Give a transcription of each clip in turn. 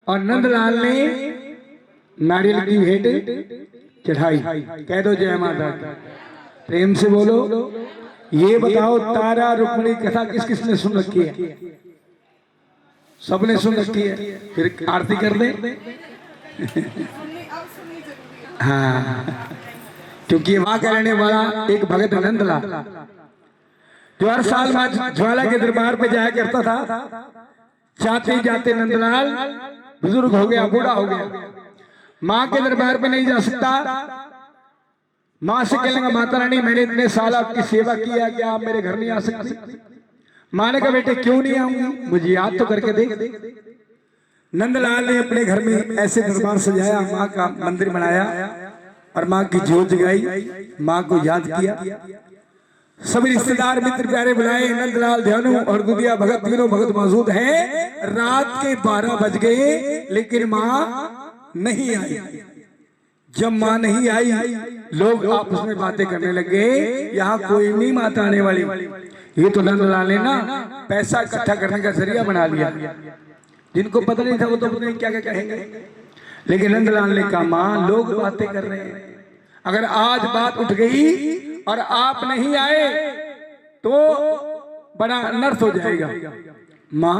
और नंदलाल ने नारियल की भेंट चढ़ाई। कह दो जय माता की। प्रेम से बोलो। ये बताओ तारा रुक्मिणी कथा किस किस ने सुन रखी है? सबने सुन रखी है। फिर आरती कर दे। हाँ, क्योंकि वहां का रहने वाला एक भगत नंदलाल जो हर साल मां ज्वाला के दरबार पे जाया करता था। जाते जाते नंदलाल बुजुर्ग हो गया, बूढ़ा हो गया, मां के दरबार पे नहीं जा सकता। मां से कहने लगा, माता रानी मैंने इतने साल आपकी सेवा की है, क्या आप मेरे घर नहीं आ सकती? मां ने कहा, बेटे क्यों नहीं आऊंगी, मुझे याद तो करके देख। नंदलाल ने अपने घर में ऐसे दरबार सजाया, मां का मंदिर बनाया और मां की जोत जगाई, मां को याद किया। सभी रिश्तेदार मित्र प्यारे बुलाए। नंदलाल ध्यानु और दुधिया भगत तीनों भगत मौजूद हैं। रात के 12 बज गए लेकिन मां नहीं आई। जब मां नहीं आई, लोग आपस में बातें करने लगे, यहाँ कोई नहीं माता आने वाली। ये तो नंदलाल ने ना पैसा इकट्ठा करने का जरिया बना लिया। जिनको पता नहीं था वो तो पता नहीं क्या क्या कहेंगे, लेकिन नंदलाल ने कहा, मां लोग बातें कर रहे हैं, अगर आज बात उठ गई और आप नहीं आए तो बड़ा अनर्थ हो जाएगा। मां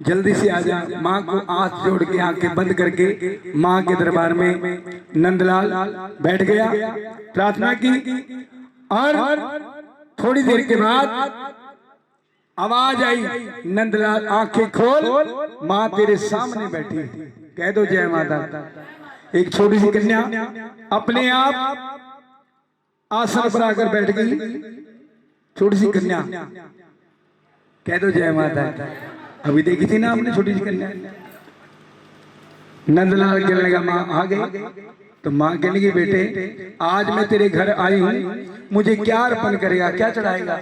जल्दी से आ जा। मां को हाथ जोड़ के आंखें बंद करके मां के दरबार में नंदलाल बैठ गया, प्रार्थना की और थोड़ी देर के बाद आवाज आई, नंदलाल आंखें खोल, मां तेरे सामने बैठी है। कह दो जय माता। एक छोटी सी कन्या अपने आप आसन पर आकर बैठ गई, छोटी सी कन्या। कह दो जय माता। अभी देखी थी ना आपने छोटी सी कन्या। नंदलाल कहने लगा, मां आ गई? तो मां कहने लगी, बेटे आज मैं तेरे घर आई हूं, मुझे क्या अर्पण करेगा, क्या चढ़ाएगा?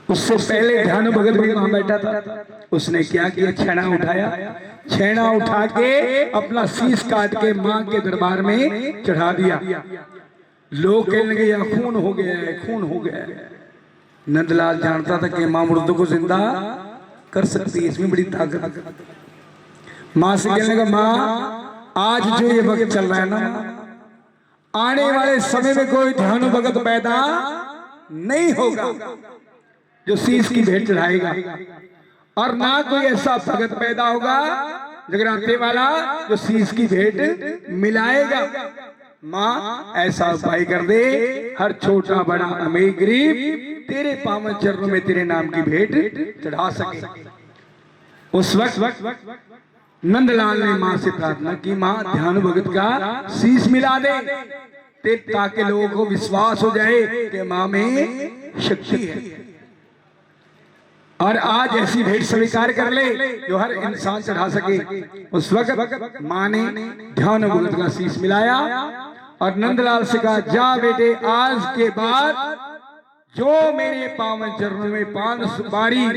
उससे पहले ध्यान भगत भी वहां बैठा था। उसने क्या किया, छेना उठाया, छेना उठा के अपना शीश काट के मां के दरबार में चढ़ा दिया। लोग कहने लगे, या खून हो गया है, खून हो गया है। नंदलाल जानता था कि मां मुर्दों को जिंदा कर सकती है, इसमें बड़ी ताकत। मां से कहने लगा, मां आज जो ये वक्त चल रहा है ना, आने वाले समय में कोई ध्यान भगत पैदा नहीं होगा जो शीश की भेंट चढ़ाएगा, और ना कोई ऐसा भगत पैदा होगा जगराते वाला जो शीश की भेंट मिलाएगा। मां ऐसा उपाय कर दे, हर छोटा बड़ा अमीर गरीब तेरे पावन चरणों में तेरे नाम की भेंट चढ़ा सके। उस वक्त नंदलाल ने मां से प्रार्थना की, मां ध्यान भगत का शीश मिला दे ताकि लोगों को विश्वास हो जाए कि मां में शक्ति है, और आज ऐसी भेंट स्वीकार कर ले जो हर इंसान चढ़ा सके। उस वक्त मां ने ध्यान भगत का शीश मिलाया और नंदलाल से कहा, जा बेटे आज के बाद जो मेरे पावन चरणों में पान सुपारी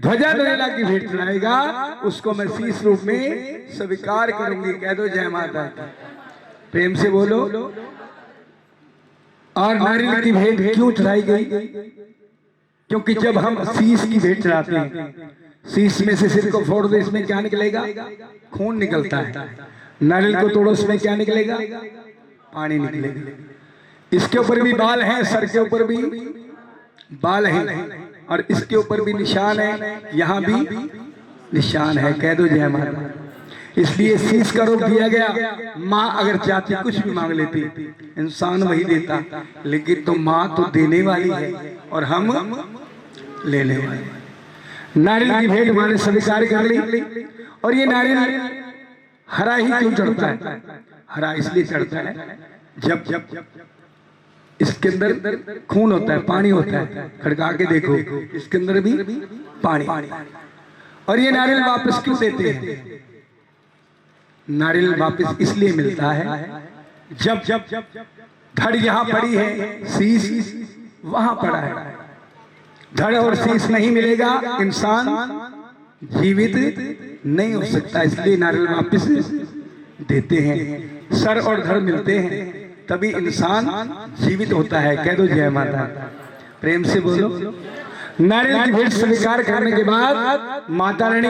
ध्वजा नरेला की भेंट चढ़ाएगा उसको मैं शीश रूप में स्वीकार करूंगी। कह दो जय माता। प्रेम से बोलो। और नारियल की भेंट क्यों चढ़ाई गई? क्योंकि जब हम शीश की भेंट चढ़ाते हैं, शीश में से सिर को फोड़ दो, इसमें क्या निकलेगा? खून निकलता है। नारियल को तोड़ो, इसमें क्या निकलेगा? पानी निकलेगा। इसके ऊपर भी बाल हैं, सर के ऊपर भी बाल हैं, और इसके ऊपर भी निशान है, यहाँ भी निशान है। कह दो जय माता। इसलिए शीश का रूप दिया गया। माँ अगर चाहती कुछ भी मांग लेती, इंसान वही देता, लेकिन तो माँ तो देने वाली है और हम लेने वाले। नारियल की भेंट माने स्वीकार कर ली। और ये नारियल हरा ही क्यों चढ़ता है? हरा इसलिए चढ़ता है जब इसके अंदर खून होता है, पानी होता है। खड़का के देखो, इसके अंदर भी पानी। और ये नारियल वापस क्यों देते हैं? नारियल वापस इसलिए मिलता है जब धड़ यहाँ पड़ी है, शीश वहां पड़ा है। धड़ और शीश नहीं मिलेगा, इंसान जीवित नहीं हो सकता। इसलिए नारियल वापस देते हैं। सर और धड़ मिलते हैं तभी इंसान जीवित होता है। कह दो जय माता। प्रेम से बोलो। नारियल की भेंट स्वीकार करने के बाद माता रानी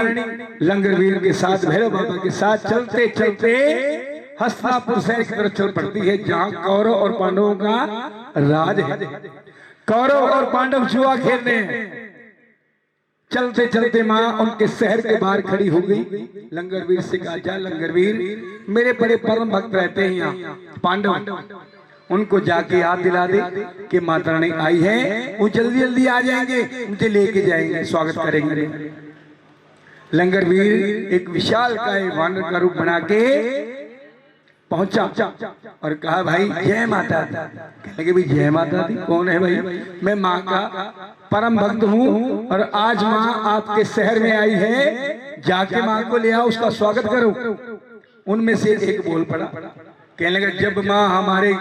लंगरवीर के साथ भैरव बाबा के साथ चलते चलते हस्तिनापुर शहर की तरफ चल पड़ती है, जहां कौरव और पांडवों का राज है। कौरव और पांडव जुआ खेलते हैं। चलते चलते माँ उनके शहर के बाहर खड़ी हो गई। लंगरवीर से कहा, जा लंगरवीर, मेरे बड़े परम भक्त रहते हैं यहाँ पांडव, उनको जाके याद दिला दे कि माता रानी आई है, वो जल्दी जल्दी आ जाएंगे, मुझे लेके जाएंगे, स्वागत करेंगे। लंगरवीर एक विशाल काय वानर का रूप बना के पहुंचा और कहा, भाई जय माता दी। कहने लगे, भाई जय माता दी कौन है भाई? मैं माँ का परम भक्त हूँ और आज माँ आपके शहर में आई है, जाके माँ को ले आओ, उसका स्वागत करो। उनमें से एक बोल पड़ा, कहने लगा, जब माँ हमारे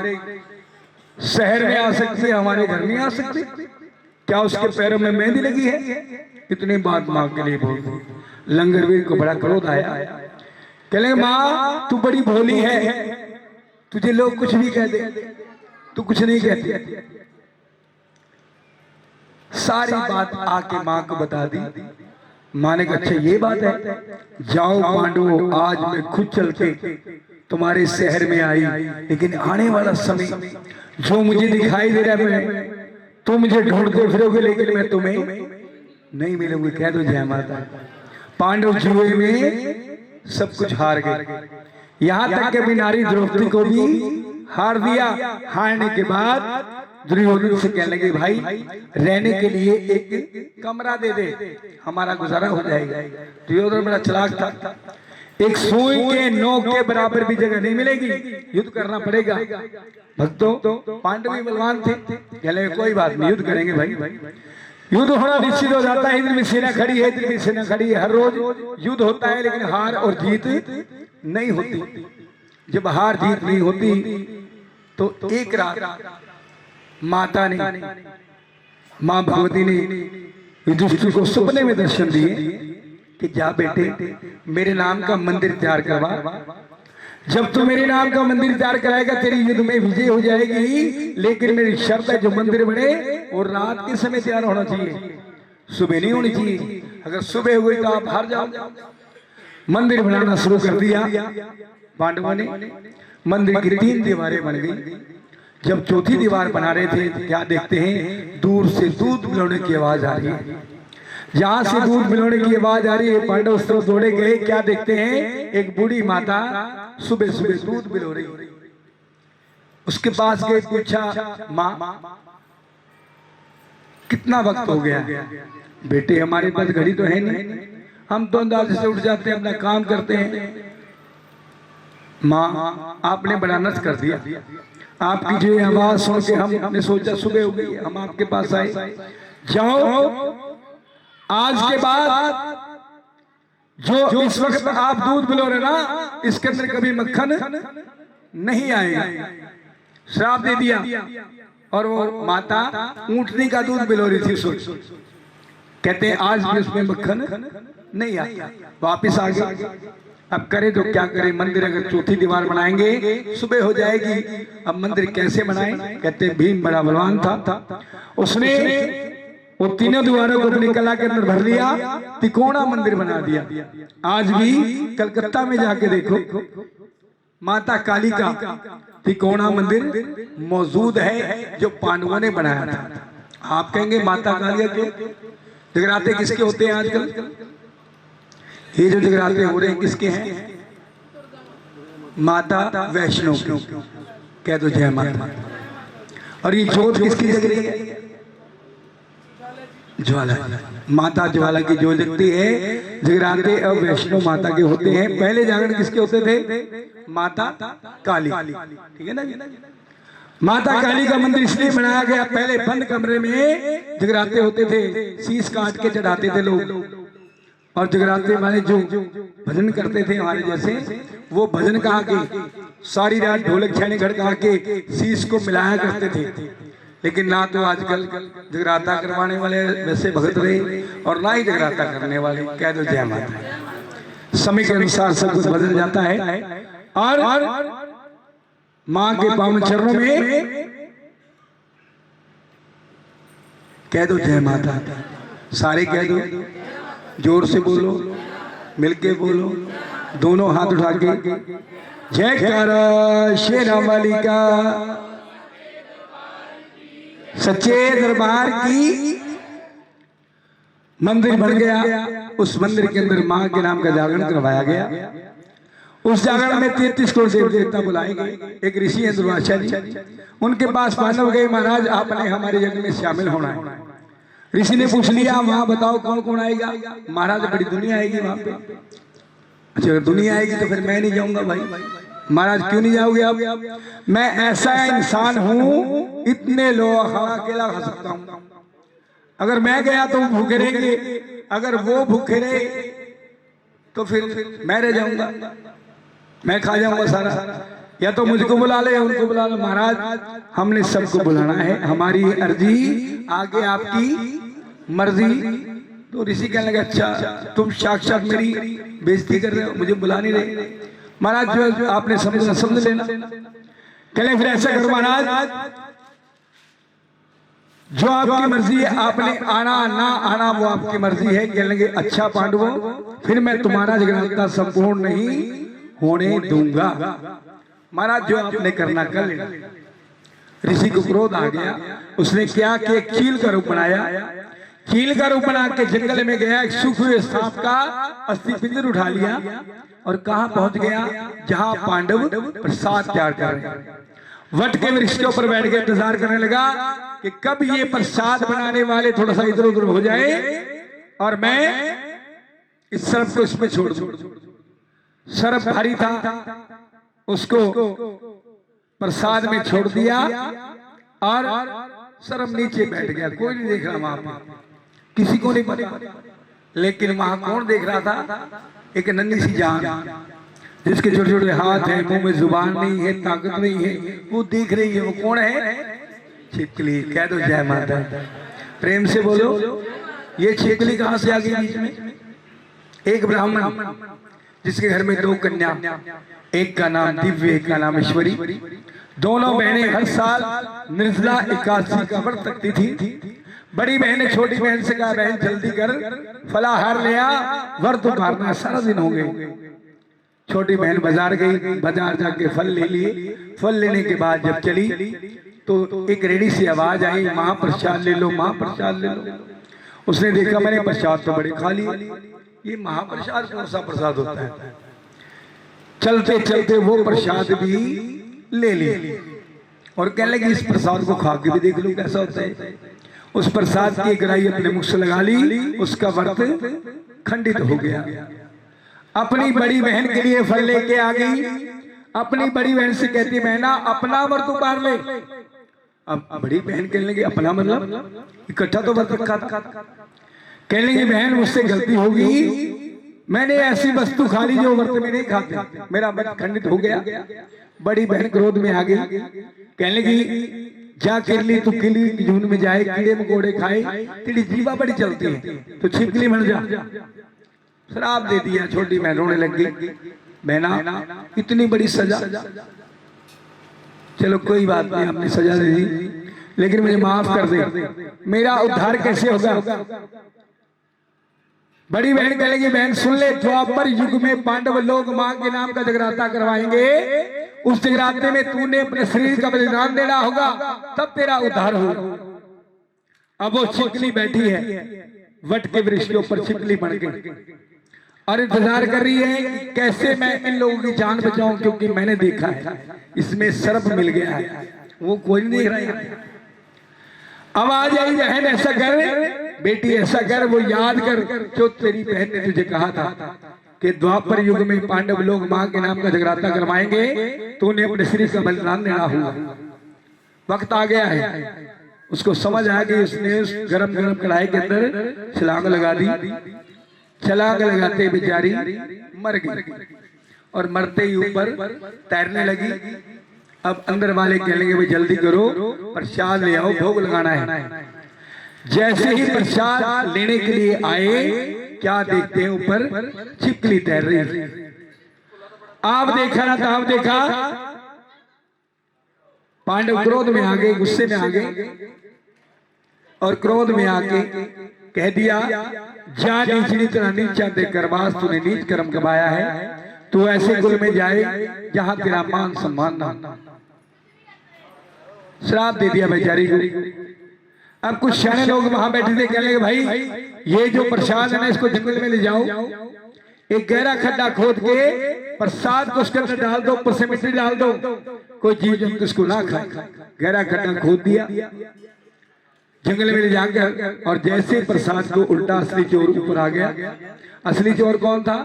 शहर में आ सकती है, हमारे घर में आ सकती, क्या उसके पैरों में मेहंदी लगी है? इतनी बात माँ के लिए बोल। लंगरवीर को बड़ा क्रोध आया। कहने लगे, माँ तू बड़ी भोली है, तुझे लोग कुछ भी कह दे, तू कुछ नहीं कहती। सारी बात आके माँ को बता दी। माँ ने कहा, अच्छा ये बात है, जाओ पांडवों, आज मैं खुद चल के तुम्हारे शहर में आई, लेकिन आने वाला समय जो मुझे दिखाई दे रहा है, तुम मुझे ढूंढते फिरोगे, लेकिन मैं तुम्हें नहीं मिलूंगी। कह दो जय माता। पांडव जुए में सब कुछ हार गए, यहाँ तक कि नारी द्रौपदी को भी हार दिया। हारने के बाद दुर्योधन से कहने लगे, भाई रहने के लिए एक कमरा दे दे, हमारा गुजारा हो जाएगा। दुर्योधन बड़ा चालाक था, एक सुई के नोक के बराबर भी जगह नहीं मिलेगी, युद्ध करना पड़ेगा। भक्तों, पांडव भी बलवान थे, कहने लगे कोई बात नहीं, युद्ध करेंगे भाई। युद्ध होना निश्चित हो जाता है, इधर भी सेना खड़ी है, इधर भी सेना खड़ी है, हर रोज युद्ध होता है, लेकिन हार और जीत नहीं होती। जब हार जीत नहीं होती तो एक रात माता ने, माँ भगवती ने युधिष्ठिर को सपने में दर्शन दिए कि जा बेटे, मेरे नाम का मंदिर तैयार करवा। जब तू मेरे नाम का मंदिर तैयार कराएगा, तेरी युद्ध में विजय हो जाएगी, लेकिन मेरी शर्त है, जो मंदिर बने और रात के समय तैयार होना चाहिए, सुबह नहीं होनी चाहिए। अगर सुबह हुई तो आप हार जाओ। मंदिर बनाना शुरू कर दिया पांडवों ने। मंदिर की 3 दीवारें बन गई। जब चौथी दीवार बना रहे थे, क्या देखते हैं, दूर से दूध मिलाने की आवाज आ रही है। जहां से दूध मिलाने की आवाज आ रही है, पांडव उस तरफ दौड़े गए। क्या देखते हैं, एक बूढ़ी माता सुबह सुबह दूध मिलो रही। उसके पास गए, पूछा, माँ कितना वक्त हो गया? बेटे हमारे पास घड़ी तो है नहीं, हम तो अंदाजे से उठ जाते हैं, अपना काम करते हैं। माँ आपने बड़ा नच कर दिया, आपकी जो आवाज सुन के हमने सोचा सुबह हो गई, हम आपके पास आए। जाओ, आज के बाद जो इस वक्त आप दूध पिलो रहे ना, इसके अंदर कभी मक्खन नहीं आएगा। श्राप दे दिया। और वो माता ऊंटनी का दूध पिलो रही थी, सोच। कहते हैं आज भी उसमें मक्खन नहीं आता। वापिस आ गए। अब करे तो क्या करे, मंदिर अगर चौथी दीवार बनाएंगे सुबह हो जाएगी, अब मंदिर कैसे बनाएं? कहते भीम बड़ा बलवान था, उसने वो तीनों दीवारों को अपनी कला के अंदर भर लिया, तिकोना मंदिर बना दिया। आज भी कलकत्ता में जाके देखो, माता काली का तिकोना मंदिर मौजूद है, जो पांडवों ने बनाया था। आप कहेंगे माता काली के जगराते किसके होते हैं आजकल? ये जो जगराते हो रहे हैं किसके हैं? माता वैष्णो के। कह दो जय माता। और ये जोत किसकी जग रही है? ज्वाला। माता ज्वाला की जो जगती है। जगराते अब वैष्णो माता के होते हैं। पहले जागरण किसके होते थे? माता काली। ठीक है ना? माता काली का मंदिर इसलिए बनाया गया, पहले बंद कमरे में जगराते होते थे, शीश काट के चढ़ाते थे लोग। और जगराते वाले जो भजन करते थे हमारे जैसे, वो भजन गा के सारी रात ढोलक छेने खड़का के शीश को मिलाया करते थे। लेकिन ना तो आजकल जगराता करवाने वाले वैसे भगत रहे, और ना ही जगराता करने वाले। कह दो जय माता। समय के अनुसार सब कुछ बदल जाता है। और माँ के पावन चरणों में कह दो जय माता, सारे कह दो, जोर से बोलो, मिलके बोलो, दोनों हाथ उठा के जयकारा शेरा वाली का, सच्चे दरबार की। मंदिर बन गया, उस मंदिर के अंदर मां के नाम का जागरण करवाया गया। उस जागरण में 33 करोड़ देव देवता बुलाए गए। एक ऋषि है दुर्वासा जी, उनके पास मानव गए, महाराज आपने हमारे यज्ञ में शामिल होना है। ऋषि ने पूछ लिया वहां बताओ कौन कौन आएगा। महाराज बड़ी दुनिया आएगी वहां पे। अच्छा अगर दुनिया आएगी तो फिर मैं नहीं जाऊंगा भाई। महाराज क्यों नहीं जाओगे आप? मैं ऐसा इंसान हूं, इतने लोग अकेला खा सकता हूं। अगर मैं गया तो भूखे रहेंगे, अगर वो भूखे रहे तो फिर मैं रह जाऊंगा, मैं खा जाऊंगा सारा। या तो मुझको बुला ले या उनको बुला लो। महाराज हमने सबको बुलाना है, हमारी अर्जी आगे आपकी मर्जी। तो ऋषि कहने लगे अच्छा तुम साक्षात मेरी बेइज्जती कर रहे हो, मुझे बुला नहीं रहे। महाराज जो आपने समझना समझ लेना। कहले फिर ऐसा करो महाराज, जो आपकी मर्जी है, आपने आना ना आना वो आपकी मर्जी है। कहने लगे अच्छा पांडवों, फिर मैं तुम्हारा जगन्नाथ संपूर्ण नहीं होने दूंगा। महाराज जो आपने करना कर लेना। ऋषि को क्रोध आ गया। उसने क्या कि एक चील का रूप बनाया, चील का रूप बना के जंगल में गया, एक सूखे हुए सांप का अस्थि पिंजर उठा लिया और कहां पहुंच गया, जहां पांडव प्रसाद तैयार कर रहे हैं। वट के वृक्ष के ऊपर बैठ के इंतजार करने लगा कि कब ये प्रसाद बनाने वाले थोड़ा सा इधर उधर हो जाए और मैं इस सर्प को इसमें छोड़ दूं। सर्प भारी था, उसको प्रसाद में छोड़ दिया और सर्प नीचे बैठ गया। कोई नहीं देख रहा वहां पर, किसी को नहीं पता। लेकिन वहां कौन देख रहा था? एक नन्ही सी जान जिसके छोटे छोटे हाथ हैं, मुंह में जुबान नहीं है, ताकत नहीं है, वो देख रही है। वो कौन है? छिपकली। कह दो जय माता, प्रेम से बोलो। ये छिपकली कहां से आ गई बीच में? एक ब्राह्मण जिसके घर में 2 कन्या, एक का नाम दिव्य, एक का नाम ईश्वरी। दोनों बहनें हर साल निर्जला एकादशी का व्रत रखती थी। बड़ी बहन ने छोटी बहन से कहा बहन जल्दी कर, फलाहार ले आ, व्रत उतारना, सारा दिन हो गए। छोटी बहन बाजार गई, बाजार जाके फल ले लिए। फल लेने के बाद जब चली तो एक रेडी से आवाज आई, मां प्रसाद ले लो, मां प्रसाद ले लो। उसने देखा मैंने प्रसाद तो बड़े खा लिए, ये महाप्रसाद कौन सा प्रसाद होता है? चलते चलते वो प्रसाद भी ले ली और कहने लगी इस प्रसाद को खा के भी देख लो कैसा होता है। उस प्रसाद की ग्राही अपने मुख से लगा ली, उसका व्रत खंडित हो गया। अपनी बड़ी बहन के लिए फल लेके आ गई। अपनी बड़ी बहन से कहती बहना अपना व्रत उतार ले। अब बड़ी बहन कहने लगी अपना मतलब इकट्ठा तो व्रत रखा था। कहने लगी बहन मुझसे गलती होगी, मैंने ऐसी वस्तु खा ली जो व्रत में नहीं खाते, मेरा व्रत खंडित हो गया। बड़ी बहन क्रोध में आ गई। कहने लगी जा किरली तू किरली की झुंड में जाए, कीड़े मकोड़े खाए, तेरी जीवा बड़ी चलती है, तो छिपकली बन जा। श्राप दे दिया। छोटी बहन रोने लग गई। बहना इतनी बड़ी सजा, चलो कोई बात नहीं, आपने सजा दे दी, लेकिन मुझे माफ कर दे, मेरा उद्धार कैसे होगा? बड़ी बहन कह लगी बहन सुन ले, द्वापर युग में पांडव लोग मां के नाम का जगराता करवाएंगे। उस जगराते में तूने अपने शरीर का बलिदान देना होगा, तब तेरा उद्धार होगा। अब वो छिपकली बैठी है वट के वृक्ष के ऊपर, छिपकली बन के और इंतजार कर रही है कि कैसे मैं इन लोगों की जान बचाऊं, क्योंकि मैंने देखा है इसमें सर्प मिल गया है। वो कोई नहीं देख रहा है। अब आ जाई बहन ऐसा कर, बेटी ऐसा कर, वो याद कर जो तेरी बहन ने तुझे कहा था कि द्वापर युग में पांडव लोग मां के नाम का जगराता करवाएंगे, तूने अपने शरीर का बलिदान देना होगा। वक्त आ गया है। उसको समझ आ गई। उसने उस गरम गरम कढ़ाई के अंदर छलांग लगा दी। छलांग लगाते बेचारी मर गई और मरते ही ऊपर तैरने लगी। अब अंदर वाले कहने लगे भाई जल्दी करो, प्रसाद ले आओ, भोग लगाना है। जैसे ही प्रसाद लेने के लिए आए, क्या देखते हैं ऊपर छिपकली तैर रही। आप देखा ना तो आप देखा, पांडव क्रोध में आ गए, गुस्से में आ गए। और क्रोध में आके कह दिया, जा नीचनी तरह नीचा दे करवास, तूने नीच कर्म कमाया है, तू ऐसे कुल में जाए जहां तेरा मान सम्मान ना हो। श्राप दे दिया बेचारी को। अब कुछ सियाने लोग वहां बैठे थे, कहने लगे भाई ये जो प्रसाद है ना इसको जंगल में ले जाओ, एक गहरा खड्डा खोद के प्रसाद को उसके अंदर डाल दो, ऊपर से मिट्टी डाल दो, कोई जीव जंतु इसको ना खाए। गहरा खड्डा खोद दिया, जंगल में ले जाकर, और जैसे प्रसाद को उल्टा असली चोर ऊपर आ गया। असली चोर कौन था?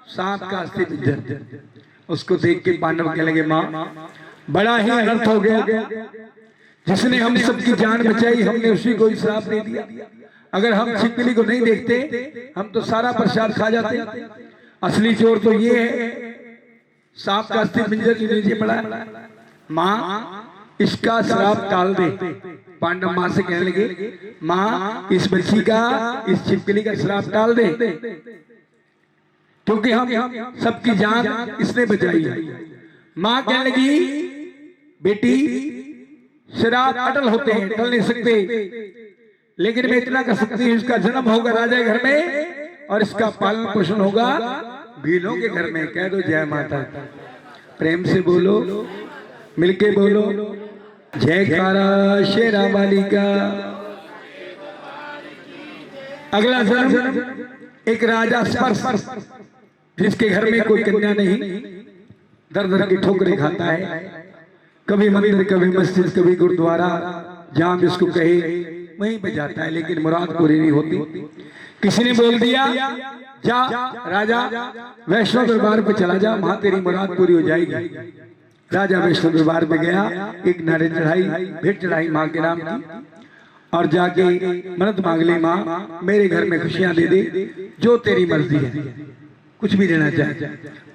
सांप का अस्थि पंजर। उसको देख के पांडव कहने लगे, माँ बड़ा ही अनर्थ हो गया, जिसने हम सबकी जान बचाई हमने उसी को श्राप दे दिया। अगर हम छिपकली को नहीं देखते हम तो सारा प्रसाद खा जाते। असली चोर तो ये है, सांप का अस्थि पंजर जो नीचे पड़ा है। माँ इसका श्राप टाल दे। पांडव माँ से कहने लगे, माँ इस बच्ची का, इस छिपकली का श्राप टाल दे, क्योंकि हम सबकी जान इसने बचाई है। माँ कहने लगी, बेटी श्राप अटल होते हैं, टल नहीं सकते, लेकिन मैं इतना कर सकती हूँ, इसका जन्म होगा राजा घर में और इसका पालन पोषण होगा भीलों के घर में। कह दो जय माता। प्रेम से बोलो, मिलके बोलो, जयकारा शेरा वाली का। अगला जन्म एक राजा स्पर्श, जिसके घर में कोई कन्या नहीं, दर दर की ठोकरें खाता है, कभी मंदिर कभी मस्जिद कभी गुरुद्वारा, जहां भी उसको कहे वहीं पे जाता है, लेकिन मुराद पूरी नहीं होती। किसी ने बोल दिया, जा राजा वैष्णो दरबार पे चला जा, वहां तेरी मुराद पूरी हो जाएगी। राजा वैष्णो दरबार पे गया, एक नारियल चढ़ाई, भेंट चढ़ाई माँ के नाम की, और जाके मन्नत मांग ली, माँ मेरे घर में खुशियां दे दे, जो तेरी मर्जी है, कुछ भी देना चाहे,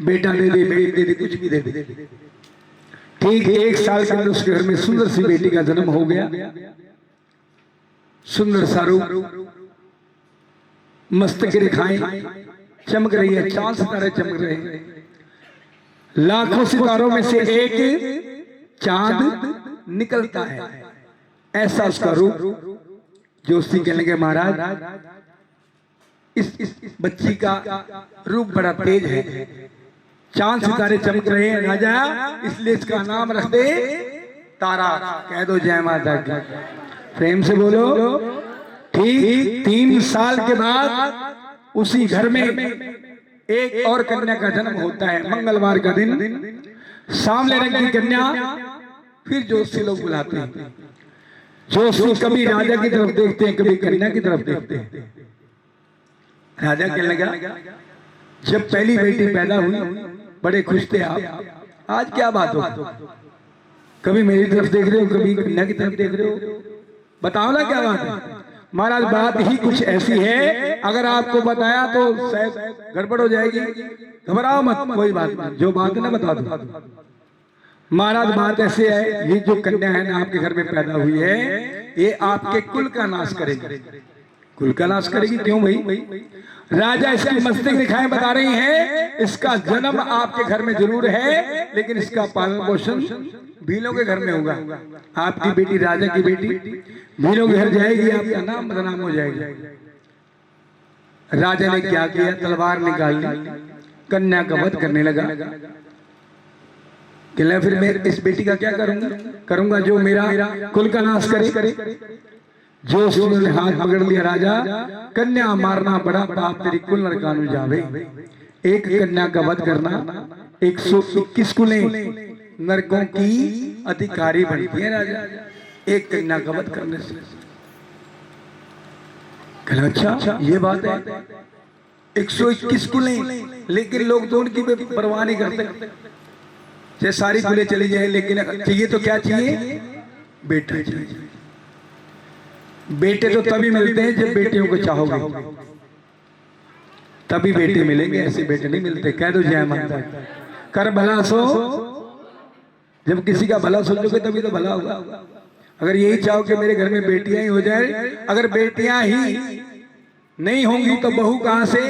बेटा दे दे, बेटी दे दे, कुछ भी दे दे। ठीक 1 साल के अंदर उसके घर में सुंदर सी बेटी का जन्म हो गया। सुंदर सा रूप, मस्त की रेखाएं चमक रही है, चांद सितारे चमक रहे हैं, लाखों सितारों में से एक चांद निकलता है, ऐसा उसका रूप। जो उससे कहने लगे, महाराज इस बच्ची का रूप बड़ा तेज है, चांद सितारे चमक रहे हैं राजा, इसलिए इसका नाम रख दे तारा। कह दो जय माता की। प्रेम से बोलो। ठीक 3 साल के बाद उसी घर में एक और कन्या का जन्म होता है। मंगलवार का दिन, सांवले रंग की कन्या। फिर जोशी लोग बुलाते हैं, जोशी कभी राजा की तरफ देखते हैं, कभी कन्या की तरफ देखते हैं। राजा कहने लगा, जब पहली बेटी पैदा हुई बड़े खुश थे आप, आज क्या बात हो? कभी मेरी तरफ देख रहे हो, कभी कन्या की तरफ देख रहे हो, बताओ ना क्या बात है? महाराज बात ही कुछ ऐसी है, अगर आपको बताया तो शायद गड़बड़ हो जाएगी, घबराओ मत, कोई बात नहीं, जो बात है ना बता दो। महाराज बात ऐसे है, ये जो कन्या है ना आपके घर में पैदा हुई है, ये आपके कुल का नाश करेगी। कुल का नाश करेगी? क्यों भाई? राजा इसकी मस्तिष्क दिखाएं बता रही हैं, इसका जन्म आपके घर में जरूर है, लेकिन इसका पालन पोषण भीलों के घर में होगा। आपकी बेटी, राजा की बेटी भीलों के घर जाएगी, आपका नाम बदनाम हो जाएगा। राजा ने क्या किया? तलवार निकाल ली, कन्या का वध करने लगा। कहला फिर मैं इस बेटी का क्या करूंगा जो मेरा कुल का नाश करे। जो उसने हाथ पकड़ लिया, राजा कन्या मारना बड़ा पाप, तेरी कुल नरकानु जावे। एक कन्या का वध करना 121 कुलें नरकों की अधिकारी बनती है राजा, एक कन्या का वध करने से। कहला अच्छा ये बात है, 121 कुलें, लेकिन लोग तो उनकी परवाह नहीं करते। चाहे सारी कुलें चली जाए, लेकिन चाहिए तो क्या चाहिए? बेटा चाहिए। बेटे तो तभी मिलते हैं जब बेटियों को चाहोगे, तभी बेटे मिलेंगे, ऐसे बेटे नहीं मिलते। कह दो जय माता। कर भला सो, जब किसी का भला सोचोगे तभी तो भला होगा। अगर यही चाहो कि मेरे घर में बेटियां ही हो जाए, अगर बेटियां ही नहीं होंगी तो बहू कहां से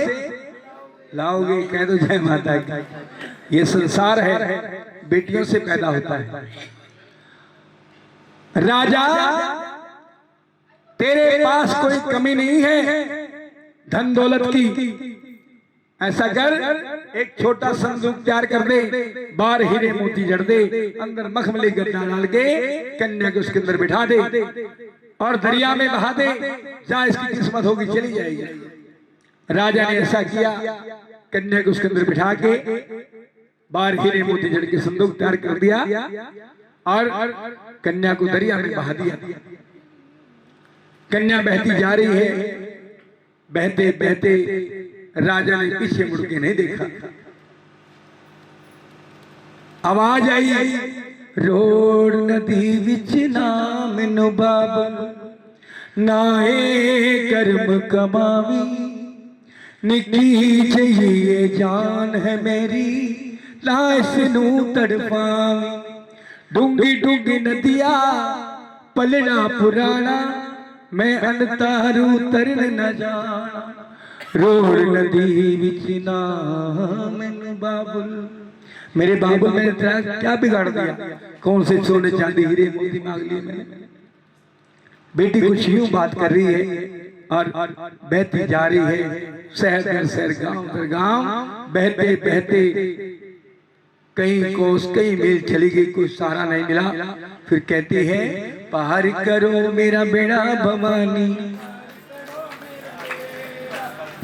लाओगे? कह दो जय माता की। ये संसार है, बेटियों से पैदा होता है। राजा तेरे पास कोई कमी नहीं है धन दौलत की, ऐसा कर एक छोटा संदूक तैयार कर दे, बाहर हीरे मोती जड़ दे, अंदर मखमली गद्दा डाल के कन्या को उसके अंदर बिठा दे और दरिया में बहा दे, जहां इसकी किस्मत होगी चली जाएगी। राजा ने ऐसा किया, कन्या को उसके अंदर बिठा के बाहर हीरे मोती जड़ के संदूक तैयार कर दिया और कन्या को दरिया में बहा दिया। कन्या बहती जा रही है, बहते बहते राजा ने पीछे मुड़ के नहीं देखा। आवाज आई, रोड नदी विच नाम नो बाब नाए कर्म कमावी, निकी चाहिए जान है मेरी लाश नू तड़पावी। डूंगी डूंगी नदिया पलड़ा पुराना, मैं अनतारू तरन न जाना। रोड नदी विच नाम नो बाबुल, मेरे बाबुल मैंने तेरा क्या बिगाड़ दिया? कौन से सोने चांदी हीरे मोती मांग लिए मैंने? बेटी कुछ यूं बात कर रही है और बहती जा रही है, शहर दर शहर गांव दर गांव, बहते बहते कहीं कोस कहीं मील चली गई, कोई सहारा नहीं मिला। फिर कहती है, पार करो मेरा बेड़ा भवानी,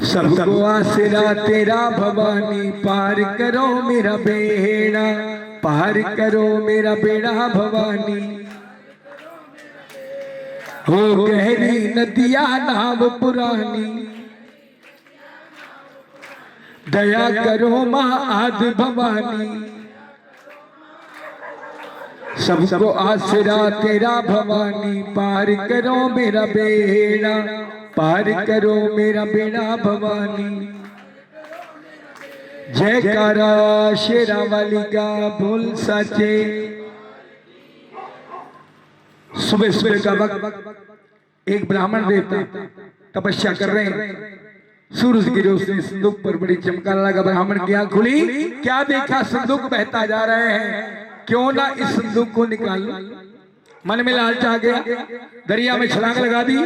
सबको आसरा तेरा भवानी। पार करो मेरा बेड़ा, पार करो मेरा बेड़ा भवानी। हो गहरी नदिया नाव पुरानी, दया करो माँ आदि भवानी। सबको आसरा तेरा भवानी, पार करो मेरा बेड़ा, पार करो मेरा बेड़ा भवानी। जयकारा शेरा वाली का बोल सचे। सुबह सुबह का वक्त एक ब्राह्मण देवता तपस्या कर रहे हैं, सूरज की रोशनी संदूक पर बड़ी चमकाने लगा। ब्राह्मण की आंख खुली, क्या देखा? संदूक बहता जा रहे हैं, क्यों ना इस संदूक को निकाल लो। मन में लालच आ गया, दरिया में छलांग लगा दी।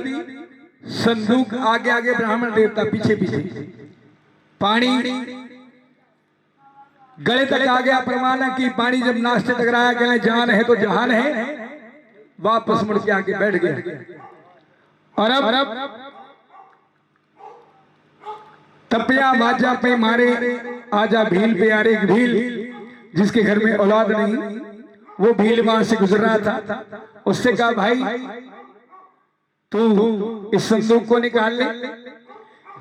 संदूक आगे आगे, ब्राह्मण देवता पीछे पीछे। पानी गले तक आ गया। प्रमाण है कि पानी जब नाक से टकराया, कहने जान है तो जहान है। वापस मुड़ के आके बैठ गया और अब तपिया बाजा पे मारे आजा भील पे यार। एक भील जिसके घर में औलाद नहीं, वो भील वहां से गुजर रहा था। उससे कहा, भाई तू इस संदूक को निकाल ले।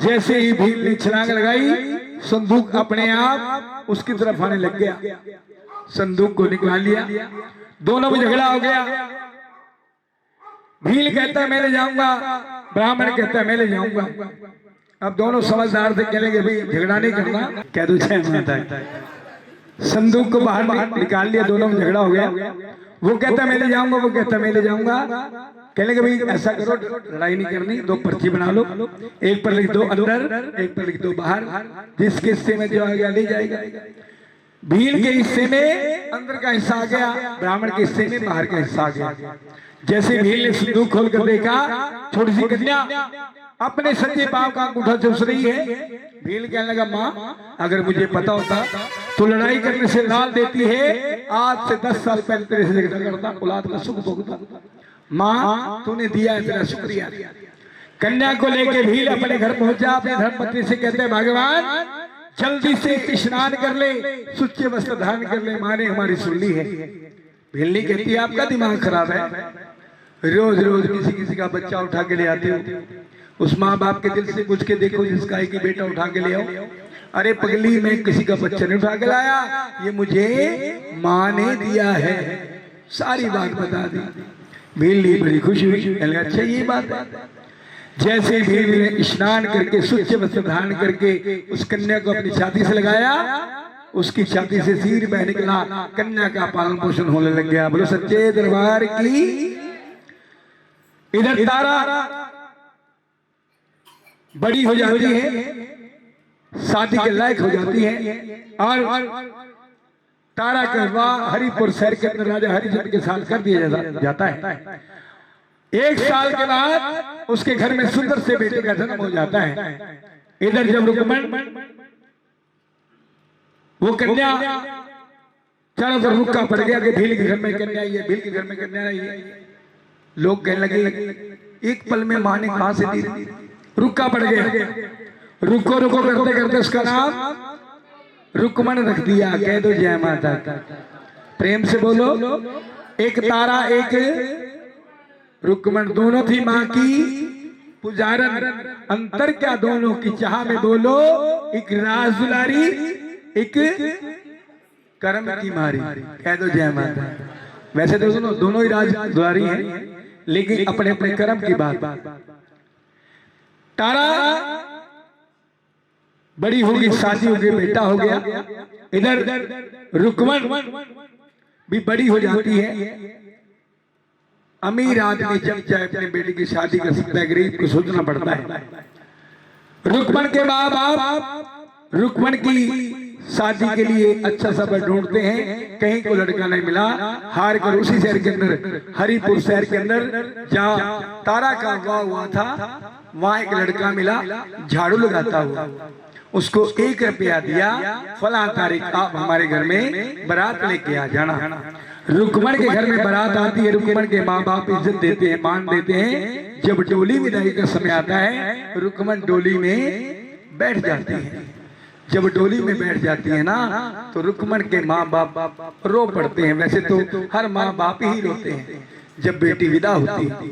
जैसे ही भील ने छलांग लगाई, संदूक अपने आप उसकी तरफ आने लग गया। संदूक को निकाल लिया, दोनों में झगड़ा हो गया। भील कहता है मैं ले जाऊंगा, ब्राह्मण कहता है मैं ले जाऊंगा। अब दोनों समझदार थे, कहने भाई झगड़ा नहीं करना, कह दो जय माता। संदूक को बाहर निकाल लिया, दोनों में झगड़ा हो गया। वो कहता मैं ले जाऊंगा, वो कहता मैं ले जाऊंगा। कहने भाई ऐसा करो, लड़ाई नहीं करनी, दो पर्ची बना लो, एक पर लिख दो अंदर, एक पर लिख दो बाहर। जिसके हिस्से में जो आ गया ले जाएगा। भील के हिस्से में अंदर का हिस्सा आ गया, ब्राह्मण के हिस्से में बाहर का हिस्सा आ गया। जैसे भील ने संदूक खोल कर देखा, छोटी सी कन्या अपने सच्चे पांव का अंगूठा चूस रही है। भील कहने लगा, माँ अगर मुझे पता होता तो लड़ाई करने से लाल देती है। आज से 10 साल पहले तेरे से झगड़ा करता, औलाद का सुख भोगता। माँ तूने दिया है, तेरा शुक्रिया। कन्या को लेके भील अपने घर पहुंचा। अपने धर्मपत्नी से कहते हैं, भगवान जल्दी से स्नान कर ले, सुच्चे वस्त्र धारण कर ले, माँ ने हमारी सुन ली है। भील कहती है, आपका दिमाग खराब है, रोज रोज किसी किसी का बच्चा उठा के ले आते हो। उस माँ बाप के दिल से पूछ के देखो जिसका है कि बेटा उठा के ले आओ। अरे पगली, मैं किसी का बच्चा नहीं उठा के लाया, ये मुझे माँ ने दिया है। सारी बात बता दी। भील बड़ी खुशी हुई, अच्छा ये बात है। जैसे भील ने स्नान करके सुच्चे वस्त्र धारण करके उस कन्या को अपनी छाती से लगाया, उसकी छाती से सिर बह निकला, कन्या का पालन पोषण होने लग गया। बोलो सच्चे दरबार की। इधर तारा बड़ी हो जाती है, शादी के लायक हो जाती है और तारा का विवाह हरिपुर शहर के अंदर राजा हरिचंद्र के साथ कर दिया जाता है। 1 साल के बाद उसके घर में सुंदर से बेटे का जन्म हो जाता है। इधर जब रुक्मण वो कन्या चारों तरफ रुक्का पड़ गया कि भील के घर में कन्या आई है, भील के घर में कन्या आई है। लोग कहने लगे एक पल में माँ ने कहां से दी, रुक्का पड़ गया। रुको रुको करते करते उसका नाम रुक्मण रख दिया। कह दो जय माता, प्रेम से बोलो। एक तारा एक रुक्मण, दोनों थी माँ की पुजारन, अंतर क्या दोनों की चाह में बोलो। एक राज दुलारी एक कर्म की मारी। कह दो जय माता। वैसे तो दोनों ही राज दुलारी हैं, लेकिन अपने अपने कर्म की बात। तारा बड़ी होगी, शादी हो गई, बेटा हो गया। इधर रुक्मण भी बड़ी हो जाती है। अमीर आदमी जब चाहे अपने बेटे की शादी कर सकता है, गरीब को सोचना पड़ता है। रुक्मण के माँ बाप रुक्मण की शादी के लिए अच्छा सा ढूंढते हैं, कहीं को लड़का नहीं मिला। हार कर उसी शहर के अंदर, हरिपुर शहर के अंदर जहाँ तारा का विवाह हुआ था, वहां एक लड़का मिला झाड़ू लगाता हुआ। उसको 1 रुपया दिया, फला तारीख आप हमारे घर में बारात लेके आ जाना। रुक्मण के घर में बारात आती है। रुक्मण के माँ बाप इज्जत देते हैं, मान देते हैं। जब डोली विदाई का समय आता है, रुक्मण डोली में बैठ जाती है। जब डोली में बैठ जाती है ना, तो रुक्मण के माँ बाप रो पड़ते हैं। वैसे तो हर माँ बाप ही रोते हैं जब बेटी विदा होती है,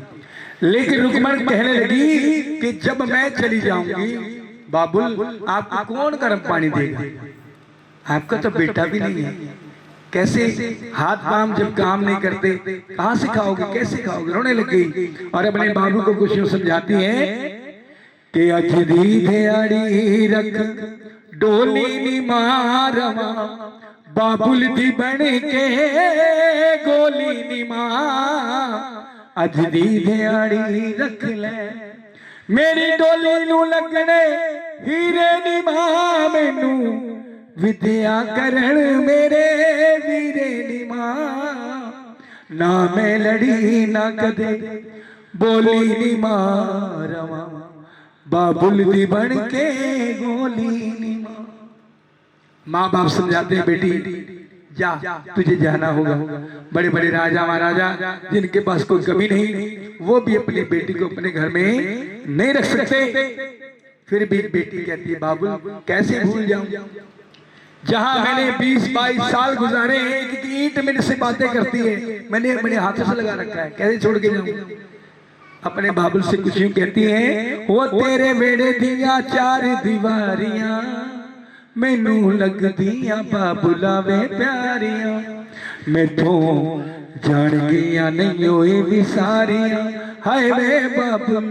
लेकिन रुक्मण कहने लगी कि जब मैं चली जाऊंगी बाबुल, आपको कौन गर्म पानी देगा? आपका तो बेटा भी नहीं है, कैसे हाथ पांव जब काम नहीं करते कहां से खाओगे, कैसे खाओगे? रोने लग गई और अपने बाबू को कुछ समझाती है कि अजदी ध्याड़ी रख डोली नी मारवा, बाबुल दी बन के गोली नी मां। अजदी ध्याड़ी रख ले मेरी डोली नू लगने हीरे नी मां, मैनू विद्या करण मेरे वीरे नी मां। ना मैं लड़ी ना कदे बोली नी मारवा, बाबुल दी बन के गोली नी मां। माँ बाप समझाते हैं बेटी जा, तुझे जाना होगा। बड़े बड़े राजा महाराजा जिनके पास कोई कमी नहीं, वो भी अपनी बेटी को अपने घर में नहीं रख सकते। फिर भी बेटी कहती है बाबुल कैसे भूल जाऊं, जहां मैंने 20-22 साल गुजारे हैं। एक ईंट मेरे से बातें करती है, मैंने अपने हाथों से लगा रखा है, कैसे छोड़ के जाऊं? अपने बाबुल से कुछ यूं कहती हैं, वो तेरे बेड़े दिया 4 दीवारियां, मैनू लग दिया बाबुला वे प्यारियां। मैं तो जान गया नहीं होए भी सारियां, हाय वे बाबुल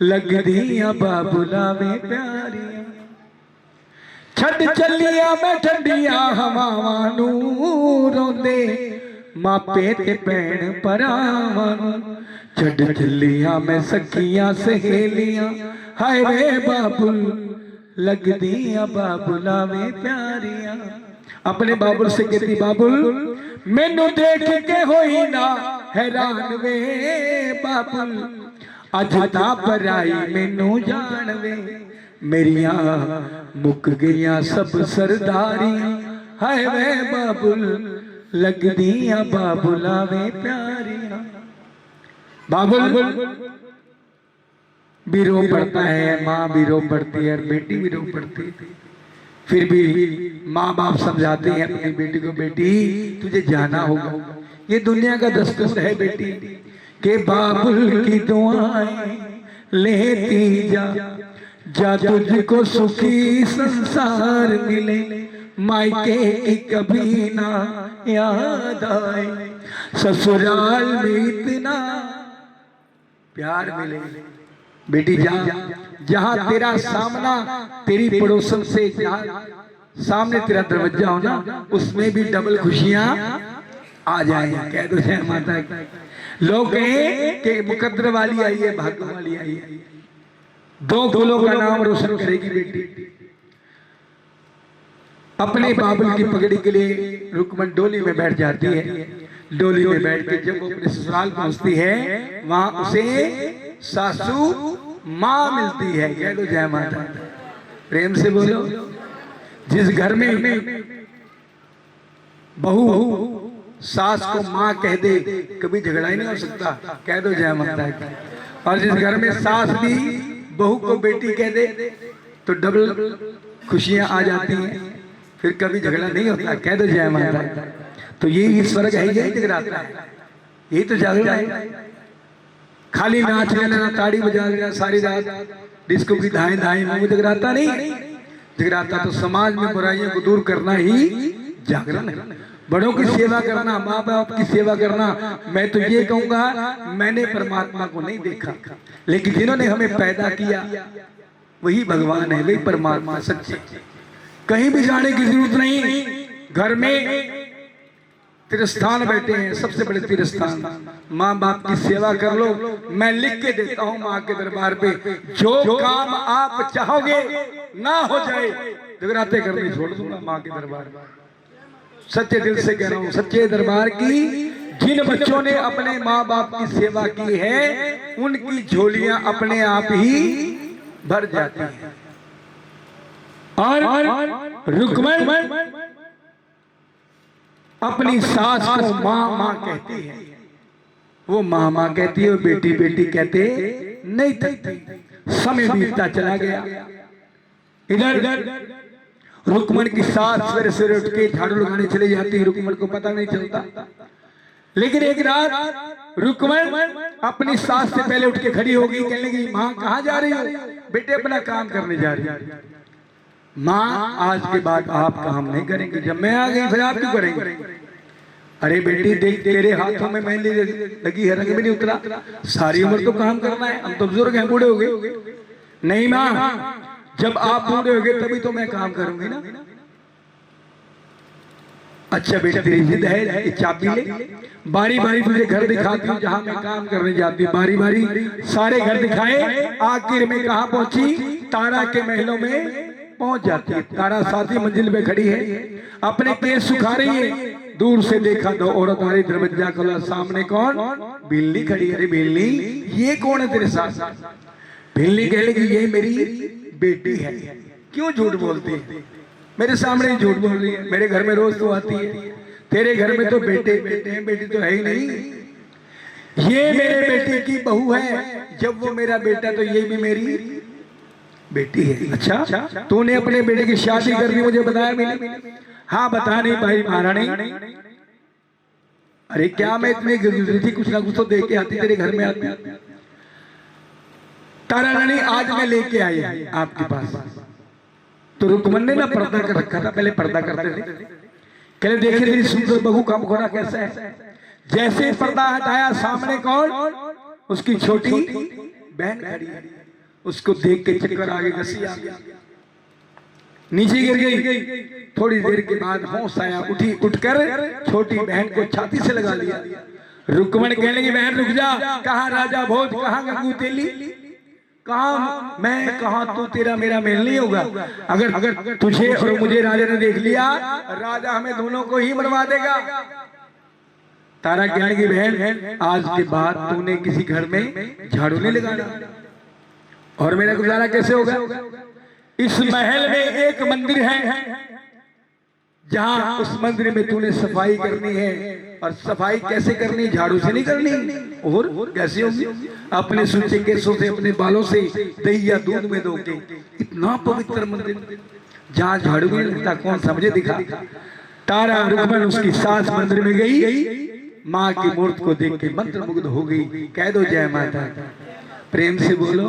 लग दिया बाबुला वे प्यारियां। छड़ चलिया मैं ठंडिया हवावां नू, रोंदे मापे ते भैण भरावां नू। छड़ चलिया मैं सखियां सहेलियां, हाय वे बाबुल लग दिया बाबुला वे प्यारियां। अपने बाबुल से कहती बाबुल मैनू देख के होई ना हैरान वे बाबुल, अज ता पराई मैनू जान वे। मेरिया मुक गईया सब सरदारियां, हाय वे बाबुल लग दिया बाबुला वे प्यारियां। बाबुल भी रो पड़ता है, माँ भी रो पड़ती है, बेटी भी रो पड़ती है। फिर भी माँ बाप समझाते हैं अपनी बेटी को, बेटी तुझे जाना होगा, ये दुनिया का दस्तूर है बेटी, के बाबुल की दुआएं लेती जा, जा तुझको सुखी संसार मिले, मायके की कभी ना याद आए, ससुराल में इतना प्यार मिले। बेटी जहां तेरा सामना तेरी पड़ोसन से, जहां सामने तेरा दरवाजा हो ना, उसमें भी डबल खुशियां आ जाए। कह दो जय माता। लोग कहें कि मुकद्दर वाली आई है, भाग्य वाली आई है, 2 फूलों का नाम रोशन करेगी बेटी। अपने बाबुल की पगड़ी के लिए रुक्मण डोली में बैठ जाती है। डोली में बैठ के जब वो अपने ससुराल पहुंचती है, वहां उसे सासू माँ मिलती है। कह दो जय माता, प्रेम से बोलो। जिस घर में बहू सास को माँ कह दे, कभी झगड़ा ही नहीं हो सकता। कह दो जय माता। और जिस घर में सास भी बहू को बेटी कह दे तो डबल खुशियां आ जाती हैं, फिर कभी झगड़ा नहीं होता। कह दो जय माता। तो यही स्वर्ग है, यही जगराता है, यही तो जागरण है। खाली नाच लेना, ताड़ी बजा लेना सारी रात, डिस्को की धाए धाए में, वो जगराता नहीं। जगराता तो समाज में बुराइयों को दूर करना ही जागरण है। बड़ों की सेवा करना, माँ बाप की सेवा करना। मैं तो ये कहूंगा, मैंने परमात्मा को नहीं देखा, लेकिन जिन्होंने हमें पैदा किया वही भगवान है, वही परमात्मा सच्चे। कहीं भी जाने की जरूरत नहीं। घर में तीर्थस्थान बैठे हैं, सबसे बड़े तीर्थस्थान। माँ बाप की सेवा कर लो। मैं लिख के देता हूँ माँ के दरबार पे, जो काम आप चाहोगे ना हो जाए, जगराते करने छोड़ दूंगा माँ के दरबार। सच्चे दिल से कह रहा हूँ, सच्चे दरबार की जिन बच्चों ने अपने माँ बाप की सेवा की है, उनकी झोलियां अपने आप ही भर जाती हैं। और रुक्मण अपनी सास को माँ माँ कहती है। वो माँ माँ कहती है, वो बेटी बेटी कहते नहीं थी। समय बीतता चला गया। इधर रुक्मण की सास सवेरे सवेरे उठ के झाड़ू लगाने चली जाती है, रुक्मण को पता नहीं चलता। लेकिन एक रात रुक्मण अपनी सास से पहले उठ के खड़ी होगी, कहने लगी, माँ कहाँ जा रही हो? बेटे अपना काम करने जा रही है। माँ आज के बाद आप काम नहीं करेंगे, जब मैं आ गई फिर आप क्यों करेंगे? अरे बेटी देख, तेरे हाथों में मेहंदी लगी है, रंग भी नहीं उतरा, सारी उम्र तो काम करना है, हम तो बुजुर्ग हैं, बूढ़े हो गए। नहीं माँ, जब आप बूढ़े हो गए तभी तो मैं काम करूंगी ना। अच्छा बेटा तेरी जिद है, चाबी ले, बारी बारी तुझे घर दिखाती हूँ जहाँ मैं काम करने जाती हूँ। बारी बारी सारे घर दिखाए, आखिर में कहाँ पहुंची? तारा के महलों में पहुंच जाती है। तारा सातवीं मंजिल पे खड़ी है, अपने केस सुखा रही है। दूर से देखा तो औरत आ रही, दरवाजा खोला, सामने कौन? बिल्ली खड़ी। अरे बिल्ली, ये कौन है तेरे साथ? बिल्ली कह लगी, ये मेरी बेटी है। क्यों झूठ बोलती है? मेरे सामने झूठ बोल रही है, मेरे घर में रोज तो आती है। तेरे घर में तो बेटे बेटे हैं, बेटी तो है ही नहीं। ये मेरे बेटे की बहू है, जब वो मेरा बेटा तो ये भी मेरी बेटी है। अच्छा, तूने अपने बेटे की शादी कर दी, मुझे बताया नहीं? हाँ बता नहीं भाई महारानी। अरे क्या मैं इतनी गुजरी थी, कुछ ना कुछ तो दे के आती, तेरे घर में आती। तारा रानी आज मैं लेके आई आपके पास। तो रुक्मण ने ना पर्दा कर रखा था, पहले पर्दा करते थे। कहले देखे तेरी सुंदर बहू का मुखड़ा कैसा है। जैसे पर्दा हटाया, सामने कौन? उसकी छोटी बहन खड़ी है। उसको देख के चक्कर आगे घसी आ गया, नीचे गिर गई। थोड़ी देर के बाद होश आया, उठी, उठकर छोटी बहन को छाती से लगा लिया। रुक्मण कहने की, बहन रुक जा। कहाँ राजा भोज, कहाँ गंगू तेली, कहाँ मैं, कहाँ तू, तेरा मेरा मेल नहीं होगा। अगर तुझे और मुझे राजा ने देख लिया, राजा हमें दोनों को ही मरवा देगा। तारा कहने की, बहन आज के बाद तूने किसी घर में झाड़ू नहीं लगाना, और मेरा गुजारा कैसे होगा? इस महल में एक मंदिर है, जहां उस मंदिर में तूने सफाई करनी है। और सफाई कैसे करनी? झाड़ू से नहीं करनी, और कैसे होगी? अपने सूचे केसों से, अपने बालों से, दही या दूध में धोके। इतना पवित्र मंदिर, जहां झाड़ू नहीं लगता, कौन समझे दिखा। तारा रुक्मण उसकी सास मंदिर में गई, माँ की मूर्ति को देख के मंत्र मुग्ध हो गई। कह दो जय माता, प्रेम से बोलो।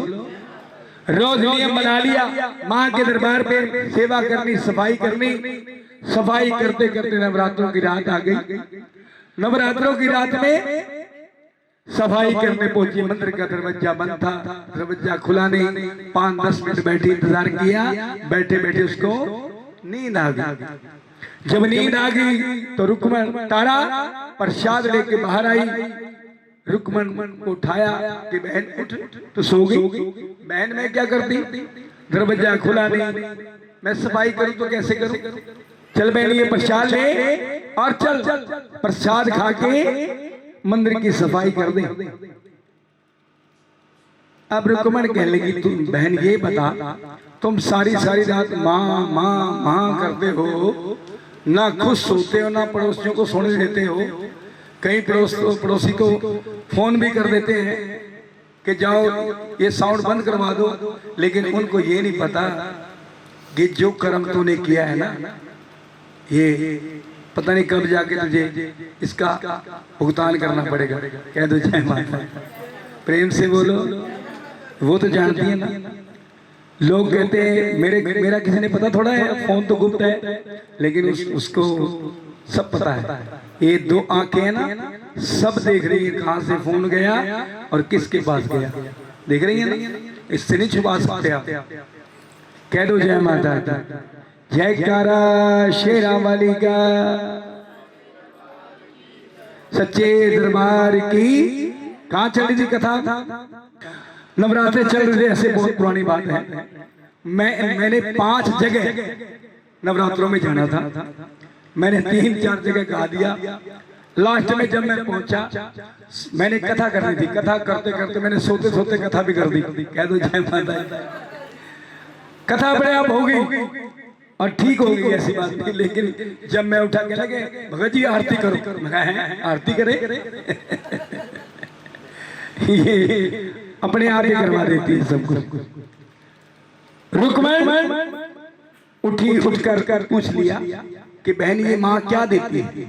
रोज नियम बना लिया, माँ के दरबार पे सेवा करनी, सफाई करनी। सफाई करते करते नवरात्रों की रात आ गई। नवरात्रों की रात में सफाई करने पहुंची, मंदिर का दरवाजा बंद था, दरवाजा खुला नहीं। 5-10 मिनट बैठी, इंतजार किया, बैठे बैठे उसको नींद आ गई। जब नींद आ गई तो रुक्मण, तारा प्रसाद लेके बाहर आई। रुक्मण को उठाया कि बहन उठ, तो सो गई। बहन मैं क्या करती, दरवाजा खुला नहीं, मैं सफाई करूं तो कैसे करूं? चल बहन ये प्रसाद ले और चल प्रसाद खा के मंदिर की सफाई कर दे। अब रुक्मण कहने लगी तुम बहन ये बता, तुम सारी सारी रात माँ माँ माँ करते हो, ना खुश सोते हो ना पड़ोसियों को सोने देते हो। कई पड़ोसी को फोन भी कर देते हैं कि जाओ ये साउंड बंद करवा दो, लेकिन उनको ये नहीं पता कि जो कर्म तूने किया है ना, ये पता नहीं कब जाके तुझे इसका भुगतान करना पड़ेगा। कह दो जय माता, प्रेम से बोलो। वो तो जानती है ना। लोग कहते हैं मेरा किसी ने पता थोड़ा है, फोन तो गुप्त है, लेकिन उसको सब पता है। ये दो आंखें है ना, सब देख रही है कहां से फोन गया और किसके पास गया, देख रही है ना। इससे नहीं छुपा सकते आप। कह दो जय माता दी, जयकारा शेरा वाली का, सच्चे दरबार की। कहाँ चल रही थी कथा? नवरात्रे चल रहे थे, ऐसे बहुत पुरानी बात है। मैंने 5 जगह नवरात्रों में जाना था। मैंने 3-4 जगह गा दिया। लास्ट में जब मैं पहुंचा, मैंने कथा करनी थी। कथा करते करते मैंने सोते सोते कथा भी कर दी। कह दो जय माता। कथा अपने आप हो गई और ठीक हो गई, ऐसी बात नहीं। लेकिन जब मैं उठा के लगे भगत जी आरती करो, मैं कहा आरती करे ये अपने आप ही करवा देती है सब कुछ। रुक्मण उठ कर पूछ लिया कि बहन ये माँ क्या देती है?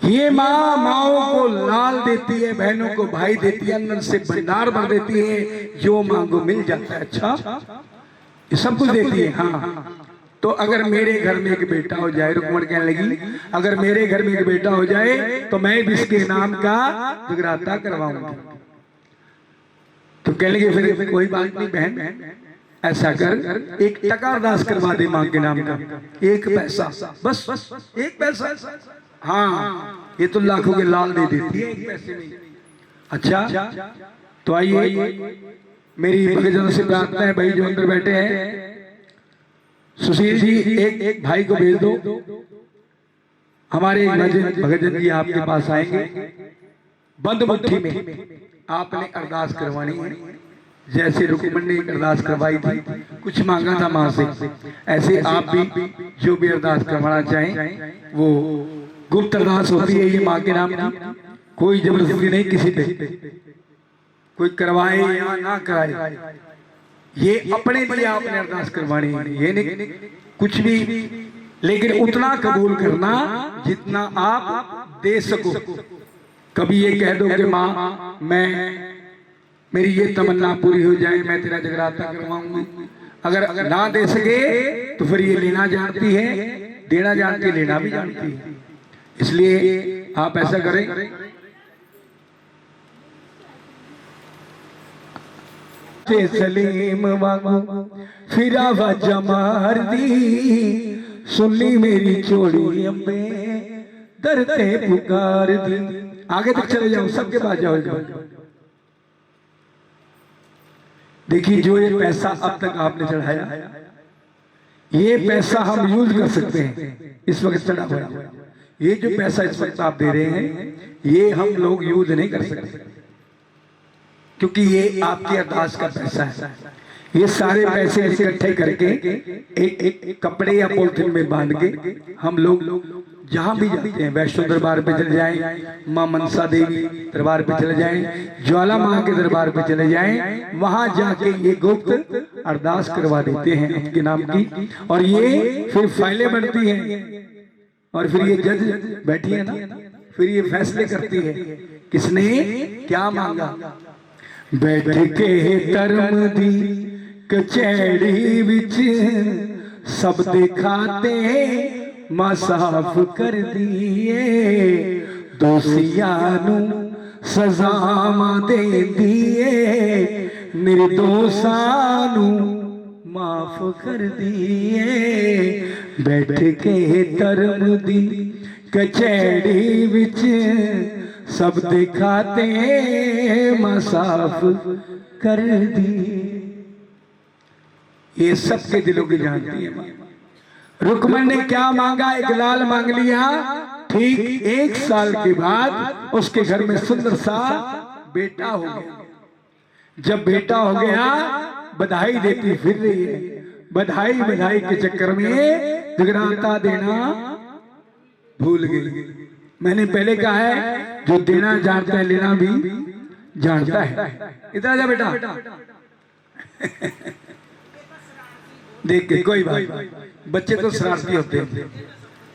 ये माँ माओ को लाल देती है, बहनों को भाई देती है, अंदर से भंडार भर देती है, जो मांगो मिल जाता है। अच्छा, ये सब कुछ देती है। हाँ, तो अगर मेरे घर में एक बेटा हो जाए, रुक्मण कहने लगी, अगर मेरे घर में एक बेटा हो जाए तो मैं भी इसके नाम का जगराता करवाऊंगा। तो कहने लगे फिर कोई बात नहीं बहन, ऐसा कर एक टका अरदास करवा दे माँ के नाम का, 1 पैसा, बस 1 पैसा। हाँ, ये तो लाखों के लाल दे देती है 1 पैसे में। अच्छा, तो आइए मेरी भक्तजनों से प्रार्थना है, भाई जो अंदर बैठे हैं, सुशील जी एक भाई को भेज दो। हमारे भगतजन जी आपके पास आएंगे, बंद मुट्ठी में आपने अरदास करवानी है। जैसे रुक्मण ने एक अरदास करवाई थी, कुछ मांगा था माँ से, ऐसे आप भी जो भी अरदास करवाना चाहें वो गुप्त अरदास होती है। ये माँ के नाम की कोई जबरदस्ती नहीं किसी पे, कोई करवाए या ना कराए, ये अपने लिए आपने अरदास करवानी है। ये नहीं कुछ भी, लेकिन उतना कबूल करना जितना आप दे सको। कभी ये कह दो कि माँ मेरी ये तमन्ना पूरी हो जाए, मैं तेरा जगराता करवाऊंगी। अगर ना दे सके तो फिर ये लेना जानती है, देना जानती है, लेना भी जानती है। इसलिए आप ऐसा करें, सलीम वांगू फिरा वाजा मार दी, सुनी मेरी चोड़ी अम्बे दरते पुकार दी। आगे तक चले जाओ, सबके पास जाओ। देखिए जो ये पैसा अब तक आपने चढ़ाया, ये पैसा हम यूज कर सकते हैं। इस वक्त चढ़ा हुआ ये जो पैसा इस वक्त आप दे रहे हैं, ये हम लोग यूज नहीं कर सकते, क्योंकि ये आपकी अरदास का पैसा है। ये सारे पैसे इकट्ठे करके एक कपड़े या पॉलिथीन में बांध के हम लोग जहां भी जाते हैं, वैष्णो दरबार पे चले जाएं, मां मनसा देवी दरबार पे चले जाएं, ज्वाला मां के दरबार पे चले जाएं, वहां जाके ये गुप्त अरदास करवा देते हैं उनके नाम की। और ये फिर फाइलें बनती हैं, और फिर ये जज बैठी है ना, फिर ये फैसले करती है किसने क्या मांगा। बैठ के धर्म दी कचैड़ी विच सब दिखाते मां साफ कर दिए, दोषियां नू सजावां दे दिए, निर्दोषां नू माफ कर दिए। बैठ के धर्म दी कचैड़ी विच सब दिखाते मां साफ कर दी। ये सबके दिलों की जानती है मां। रुक्मण ने क्या मांगा? एक लाल मांग लिया। ठीक 1 साल के बाद उसके घर में सुंदर सा बेटा हो गया। जब बेटा हो गया बधाई देती फिर रही है। बधाई बधाई के चक्कर में जगराता देना भूल गई। मैंने पहले कहा है जो देना जानता है लेना भी जानता है। इधर आ जा बेटा। देख के कोई बात, बच्चे तो शरारती होते हैं।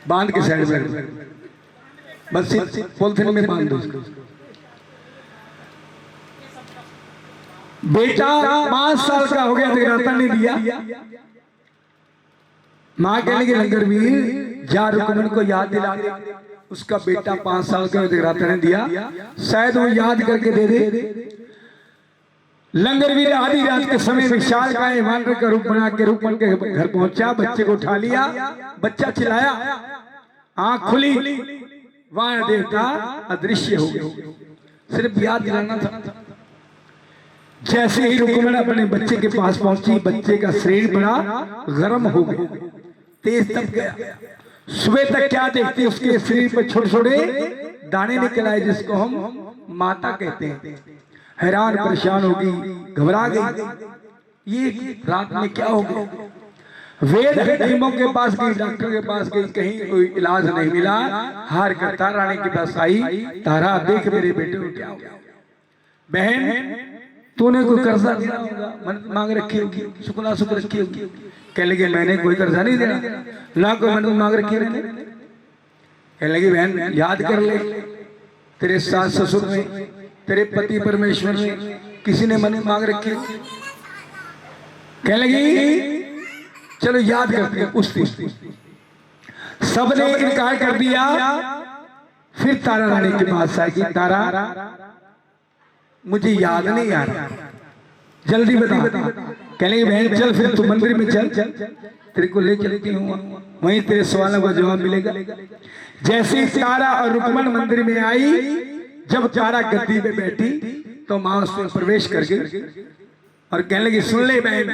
बांध के साइड में बस पॉलिथीन में बांध दो। बेटा 5 साल का हो गया, जगराता ने दिया। माँ कहने की लंगर वीर जा रुक्मण को याद दिला दे, उसका बेटा 5 साल का जगराता ने दिया, शायद वो याद करके दे दे। लंगर वीर आधी रात के समय विशाल का हिमालय का रूप बना के रुक्मण के घर पहुंचा। बच्चे को उठा लिया, बच्चा चिल्लाया, आंख खुली, वहां देवता अदृश्य हो गए। सिर्फ याद दिलाना था। जैसे ही रुक्मण अपने बच्चे के पास पहुंची, बच्चे का शरीर बड़ा गर्म हो गया, तेज तप गया। सुबह तक क्या देखते, उसके शरीर पर छोटे छोटे दाने निकल आए, जिसको हम माता कहते हैं। हैरान परेशान होगी, घबरा गई, ये रात में क्या हो गया। वेद हकीमों के पास गई, डॉक्टर के पास गई, कहीं कोई इलाज नहीं मिला। हार कर तारा रानी के पास आई। तारा देख मेरे बेटे को क्या हो गया। बहन तूने कोई कर्जा दिया होगा, मन्नत मांग रखी होगी, सुखना सुख रखी होगी। कह लगे मैंने कोई कर्जा नहीं दिया, ना कोई मन्नत मांग रखी मैंने। कह लगी बहन याद कर ले, तेरे सास ससुर में, तेरे पति परमेश्वर में किसी ने मन्नत मांग रखी। कह लगी चलो याद करते हैं। पूछती सबने इनकार कर दिया। फिर तारा रानी के पास आई कि तारा मुझे याद नहीं आ रहा, जल्दी बता। कहने की बहन चल फिर तू मंदिर में चल, तेरे को ले चलती हूँ, वहीं तेरे सवालों का जवाब मिलेगा। जैसे तारा और रुक्मण मंदिर में आई, जब तारा गद्दी में बैठी तो मां उसमें प्रवेश कर गई और कहने लगी सुन ले बहन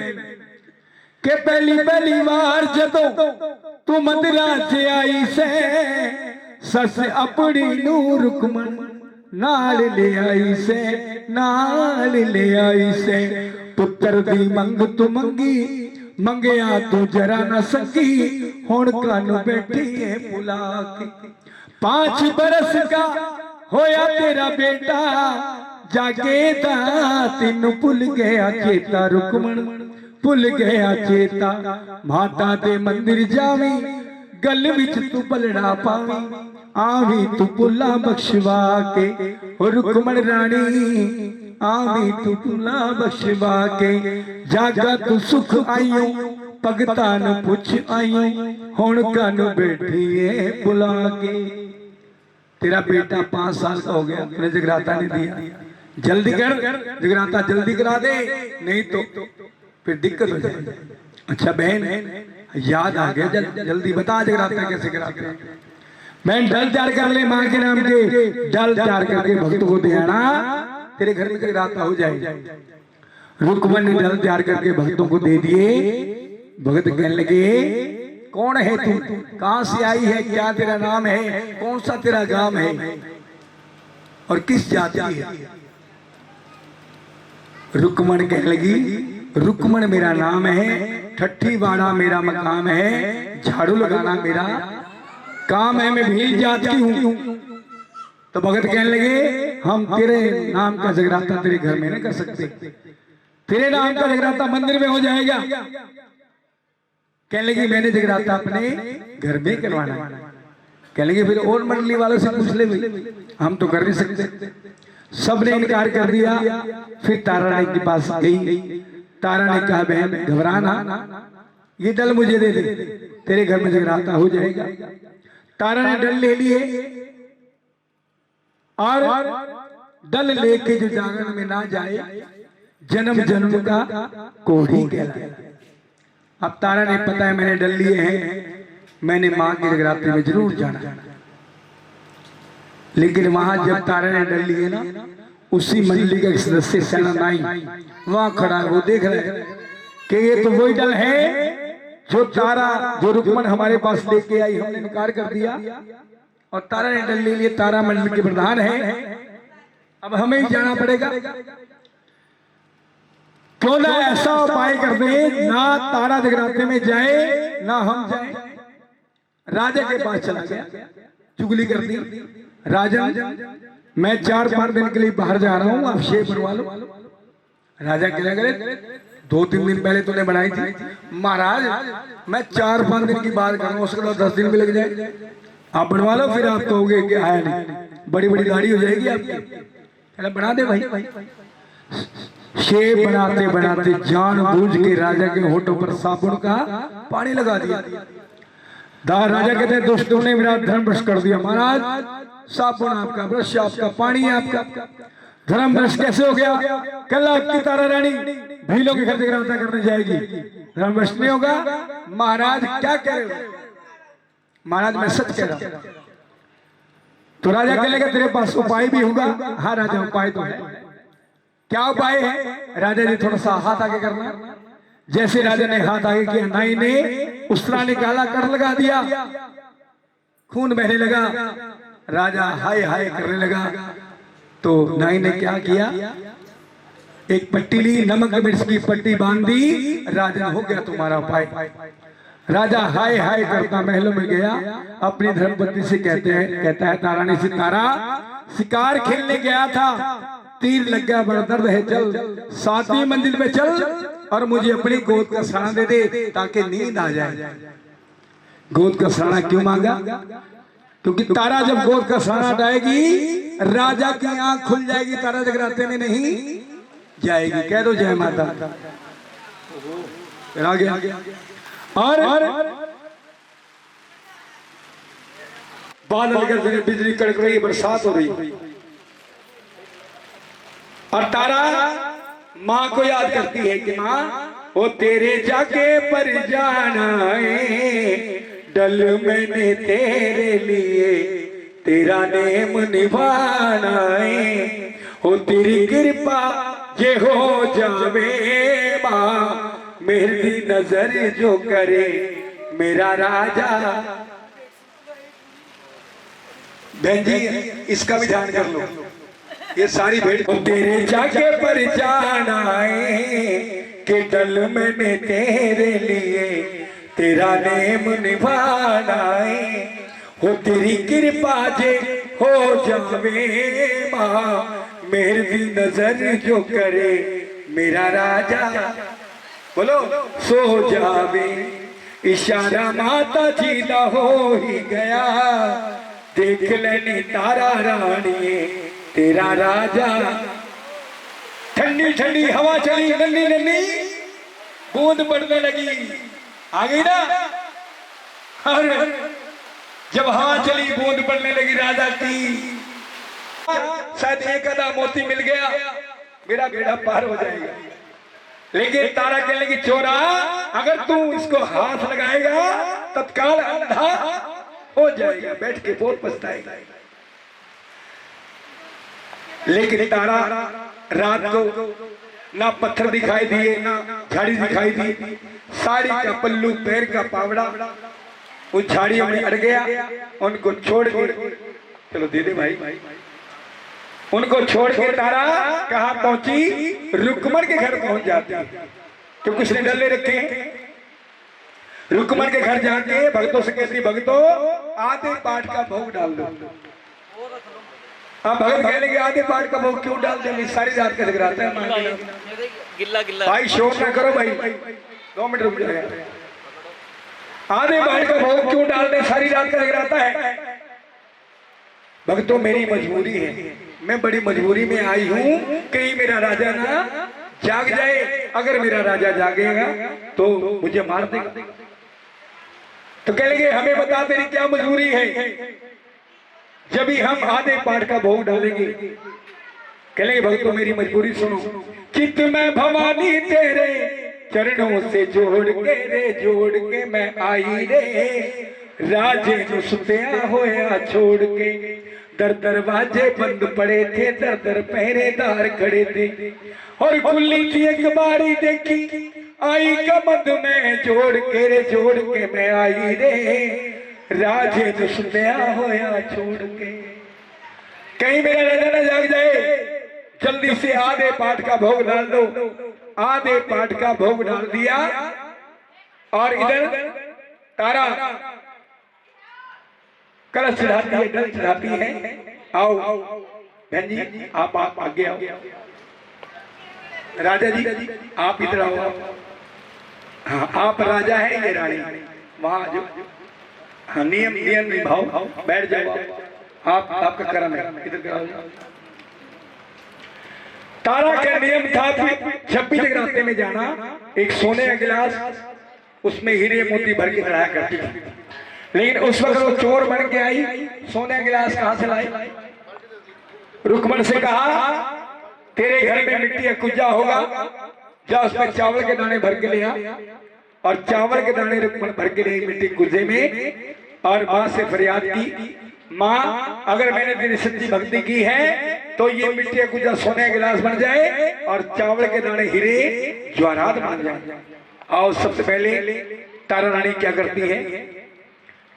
के पहली पहली बार जदों तू मंदिरा च आई से, सस अपनी नू रुक्मण नाल ले आई से, नाल ले आई से। पुत्र दी मंग तू मंगी, मंगया तू जरा न सकी, हुण कानू बैठी है बुला के। 5 बरस का होया तेरा बेटा, जागे दा तेनू भुल गया चेता। रुक्मण भुल गया चेता, माता दे मंदिर जावी, गल विच तू पलड़ा पावी, आवी तू भुला बख्शवा के। रुक्मण रानी आवी तू भुला बख्शवा के। जागा तू सुख आईयो, भगता न पुछ आईयो, हुण कानू बैठी है बुला के। तेरा बेटा 5 साल का हो गया, तुमने जगराता नहीं दिया, जल्दी कर, जगराता जल्दी करा दे, नहीं तो फिर दिक्कत हो जाएगी। अच्छा बहन याद आ गया, जल्दी बता जगराता कैसे कराते हैं। बहन डल तैयार कर ले, माँ के नाम के डल तैयार करके भक्त को दे आना, तेरे घर में जगराता हो जाएगा। रुक्मण ने डल तैयार करके भक्तों को दे दिए। भगत कहने लगे कौन है तू, कहां से आई है, क्या तेरा नाम है, कौन सा तेरा गांव है और किस जाति है। रुक्मण कहने लगी रुक्मण मेरा नाम है, ठट्ठी बाड़ा मेरा मकाम है, झाड़ू लगाना मेरा काम है, मैं भील जात की हूं। तो भगत कहने लगे हम तेरे नाम का जगराता तेरे घर में नहीं कर सकते, तेरे नाम का जगराता मंदिर में हो जाएगा। कहने लगी मैंने जगराता अपने घर में करवाना। कहने लगी फिर और मंडली वालों से पूछ ले, हम तो कर नहीं सकते। सबने इनकार कर दिया। फिर तारा रानी के पास गई। तारा ने कहा बहन घबराना, ये डल मुझे दे दे, तेरे घर में जगराता हो जाएगा। तारा ने डल ले लिए और डल लेके जो जागरण में ना जाए, जन्म जन्म का कोढ़ी कहलाए। अब तारा ने पता है मैंने डल लिए हैं, मैंने मां के जगराते में जरूर जाना। लेकिन वहां जब तारा ने डल लिए ना, उसी मंडली का सदस्य सेनानाई वहां खड़ा है, वो देख रहे हैं कि ये तो वही डल है जो तारा जो रुक्मन हमारे पास लेके आई हमने इनकार कर दिया और तारा ने डल ले लिए, तारा मंडल के प्रधान है, अब हमें ही जाना पड़ेगा। क्यों ना ऐसा उपाय कर दे, ना तारा जगराते में जाए ना हम जाए। राजा के पास चला गया, चुगली कर दी। राजा मैं 4-5 दिन के लिए बाहर जा रहा हूं, आप शेप बनवा लो। राजा कह गए 2-3 दिन पहले तूने बनाई थी। महाराज मैं 4-5 दिन की बात कर रहा हूं, उसके बाद 10 दिन भी लग जाए, आप बनवा लो। फिर आप कहोगे कि आया नहीं, बड़ी बड़ी गाड़ी हो जाएगी आपकी। बना दे भाई। शेप बनाते बनाते जानबूझ के राजा के होठों पर साबुन का पानी लगा दिया। राजा कहते हैं दुष्टों ने मेरा धर्म भ्रष्ट कर दिया। महाराज साबुन आपका, ब्रश आपका, पानी आपका, धर्म भ्रष्ट कैसे हो गया? कल आपकी तारा रानी भीलों के घर जगराता करने जाएगी, धर्म भ्रष्ट नहीं होगा? महाराज क्या कह रहे हो? महाराज मैं सच कह रहा हूं। तो राजा कह लेगा तेरे पास उपाय भी होगा? हाँ राजा उपाय तो है। क्या उपाय है? राजा जी थोड़ा सा हाथ आगे करना। जैसे राजा ने हाथ आगे किया, नाई ने उसरा निकाला, कर लगा दिया, खून बहने लगा। राजा हाय हाय करने लगा। तो नाई ने क्या किया, एक पट्टी ली, नमक मिर्च की पट्टी बांध दी। राजा हो गया तुम्हारा उपाय। राजा हाय हाय करता महलों में गया, अपनी धर्मपत्नी से कहता है तारा ने, सितारा शिकार खेलने गया था, तीर लग गया, बड़ा दर्द है, चल 7वीं मंजिल में चल और मुझे अपनी गोद का सहारा दे दे ताकि नींद आ जाए। गोद का सहारा क्यों मांगा? क्योंकि तारा जब गोद का सहारा डालेगी राजा की आंख खुल जाएगी, तारा जगराते में नहीं जाएगी। कह दो जय माता। आ गया और बादल गिर रहे, बिजली कड़क रही, बरसात हो रही और तारा माँ को याद करती है कि माँ वो तेरे जाके पर जाना है, डल मैंने तेरे लिए तेरा नेम निभाना है। हो तेरी कृपा ये हो जावे माँ, मेरी नजर जो करे मेरा राजा। बहन जी इसका भी ध्यान कर लो, ये सारी भेंट तेरे जाके पर जाना है कि डल मैंने तेरे लिए तेरा नेम निभाना है। हो तेरी कृपा जे हो जावे माँ, मेरी नजर जो करे मेरा राजा। बोलो सो जावे इशारा माता जी ना हो ही गया, देख लेनी तारा रानी तेरा राजा। ठंडी ठंडी हवा चली, नन्ही नन्ही बूंद पड़ने लगी, आ गई ना। और जब हवा चली बूंद पड़ने लगी राजा की, शायद एक आधा मोती मिल गया, मेरा बेड़ा पार हो जाएगा। लेकिन तारा कहने की चोरा अगर तू इसको हाथ लगाएगा तत्काल अंधा हो जाएगा, बैठ के बहुत पछताएगा। लेकिन तारा रात को ना पत्थर दिखाई दिए ना झाड़ी दिखाई दी, साड़ी का पल्लू पैर का पावड़ा उस झाड़ियों में अड़ गया। उनको छोड़ के चलो दे दे भाई, उनको छोड़ के तारा कहाँ पहुंची? रुक्मन के घर पहुंच जाती है, क्योंकि उसने डले रखे। रुक्मन के घर जाके भक्तों से कहती, भक्तों आधे पाठ का भोग डाल दो। हाँ भगत कहने के आधे पाठ का भोग क्यों डाल देंगे, सारी रात का जगराता है। गिल्ला गिल्ला भाई शोर ना करो भाई, 2 मिनट रुक जाएगा। आधे पाठ का भोग क्यों डाल दे, सारी रात का जगराता है। भक्तों मेरी मजबूरी है, मैं बड़ी मजबूरी में आई हूं, कहीं मेरा राजा ना जाग जाए। अगर मेरा राजा जागेगा तो मुझे मार देगा। तो कह लेंगे हमें बता तेरी क्या मजबूरी है। जब भी हम आधे पाठ का भोग डालेंगे, कह लेंगे भक्तों मेरी मजबूरी सुनो। चित में भवानी तेरे चरणों से जोड़ के रे, जोड़ के मैं आई रे, राजे नु सुत्या होया छोड़ के। दर दरवाजे बंद पड़े थे, दर दर पहरेदार खड़े थे, और खुली थी एक बारी देखी आई कमद में जोड़ के मैं आई रे, राजे तो सुनया होया छोड़ के। कहीं मेरा राजा न जाग जाए, जल्दी से आधे पाठ का भोग डाल दो। आधे पाठ का भोग डाल दिया और इधर तारा कलश चढ़ाती है, डल चढ़ाती है। आओ बहन जी, आप आगे आओ। राजा जी आप इधर आओ। हाँ, आप राजा हैं, ये रानी वहां जो। हाँ, नियम निभाओ, बैठ जाओ। आप आपका कर्म है, इधर कराओ। तारा का नियम था कि जब भी जगराते में जाना, एक सोने का गिलास, उसमें हीरे मोती भर के चढ़ाया करती थी। लेकिन उस वक्त वो चोर बन के आई, सोने का गिलास कहां से लाई? रुक्मण से कहा तेरे घर में मिट्टी का कुजा होगा, जा उसमें चावल के दाने भर के ले आ। और चावल के दाने रुक्मण भर के ले मिट्टी कुजे में, और माँ से फरियाद की, माँ अगर मैंने तेरी सच्ची भक्ति की है तो ये मिट्टी का कुजा सोने का गिलास बन जाए और चावल के दाने हीरे ज्वारात बन जाए। आओ सबसे पहले तारा रानी क्या करती है?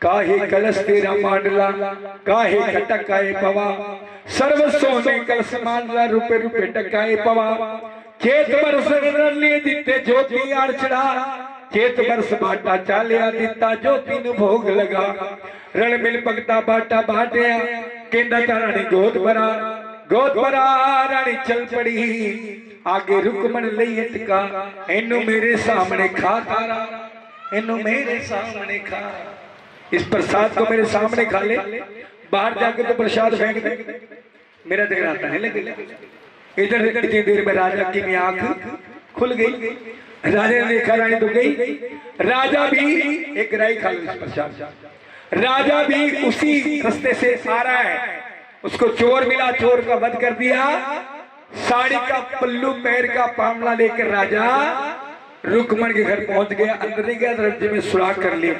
काहे कलश तेरा मांडला, काहे खटकाए पवा, सर्व सोने कलश मांडला, रुपए रुपए टकाए पवा। चेत बरस रले दिते ज्योति आड़ चढ़ा, चेत बरस बाटा चालिया दिता ज्योति नु भोग लगा। रण मिल भगता बाटा बाटिया, केंदा तारा ने गोद भरा रानी चल पड़ी। आगे रुकमन लई अटका, इन्नू मेरे सामने खा तारा, इन्नू मेरे सामने खा। इस प्रसाद को मेरे सामने खा ले, बाहर जाके तो प्रसाद फेंक दे, मेरा जगराता नहीं लगेगा। इधर इतनी देर में राजा की आंख खुल गई। राजा ने देखा रानी तो गई। राजा भी एक राई खा लो प्रसाद। राजा भी उसी रास्ते से आ रहा है, उसको चोर मिला, चोर का वध कर दिया। साड़ी का पल्लू पैर का पामला लेकर राजा रुक्मण के घर पहुंच गया। अंदर नहीं गया, दरवाजे में सुराख कर लिया।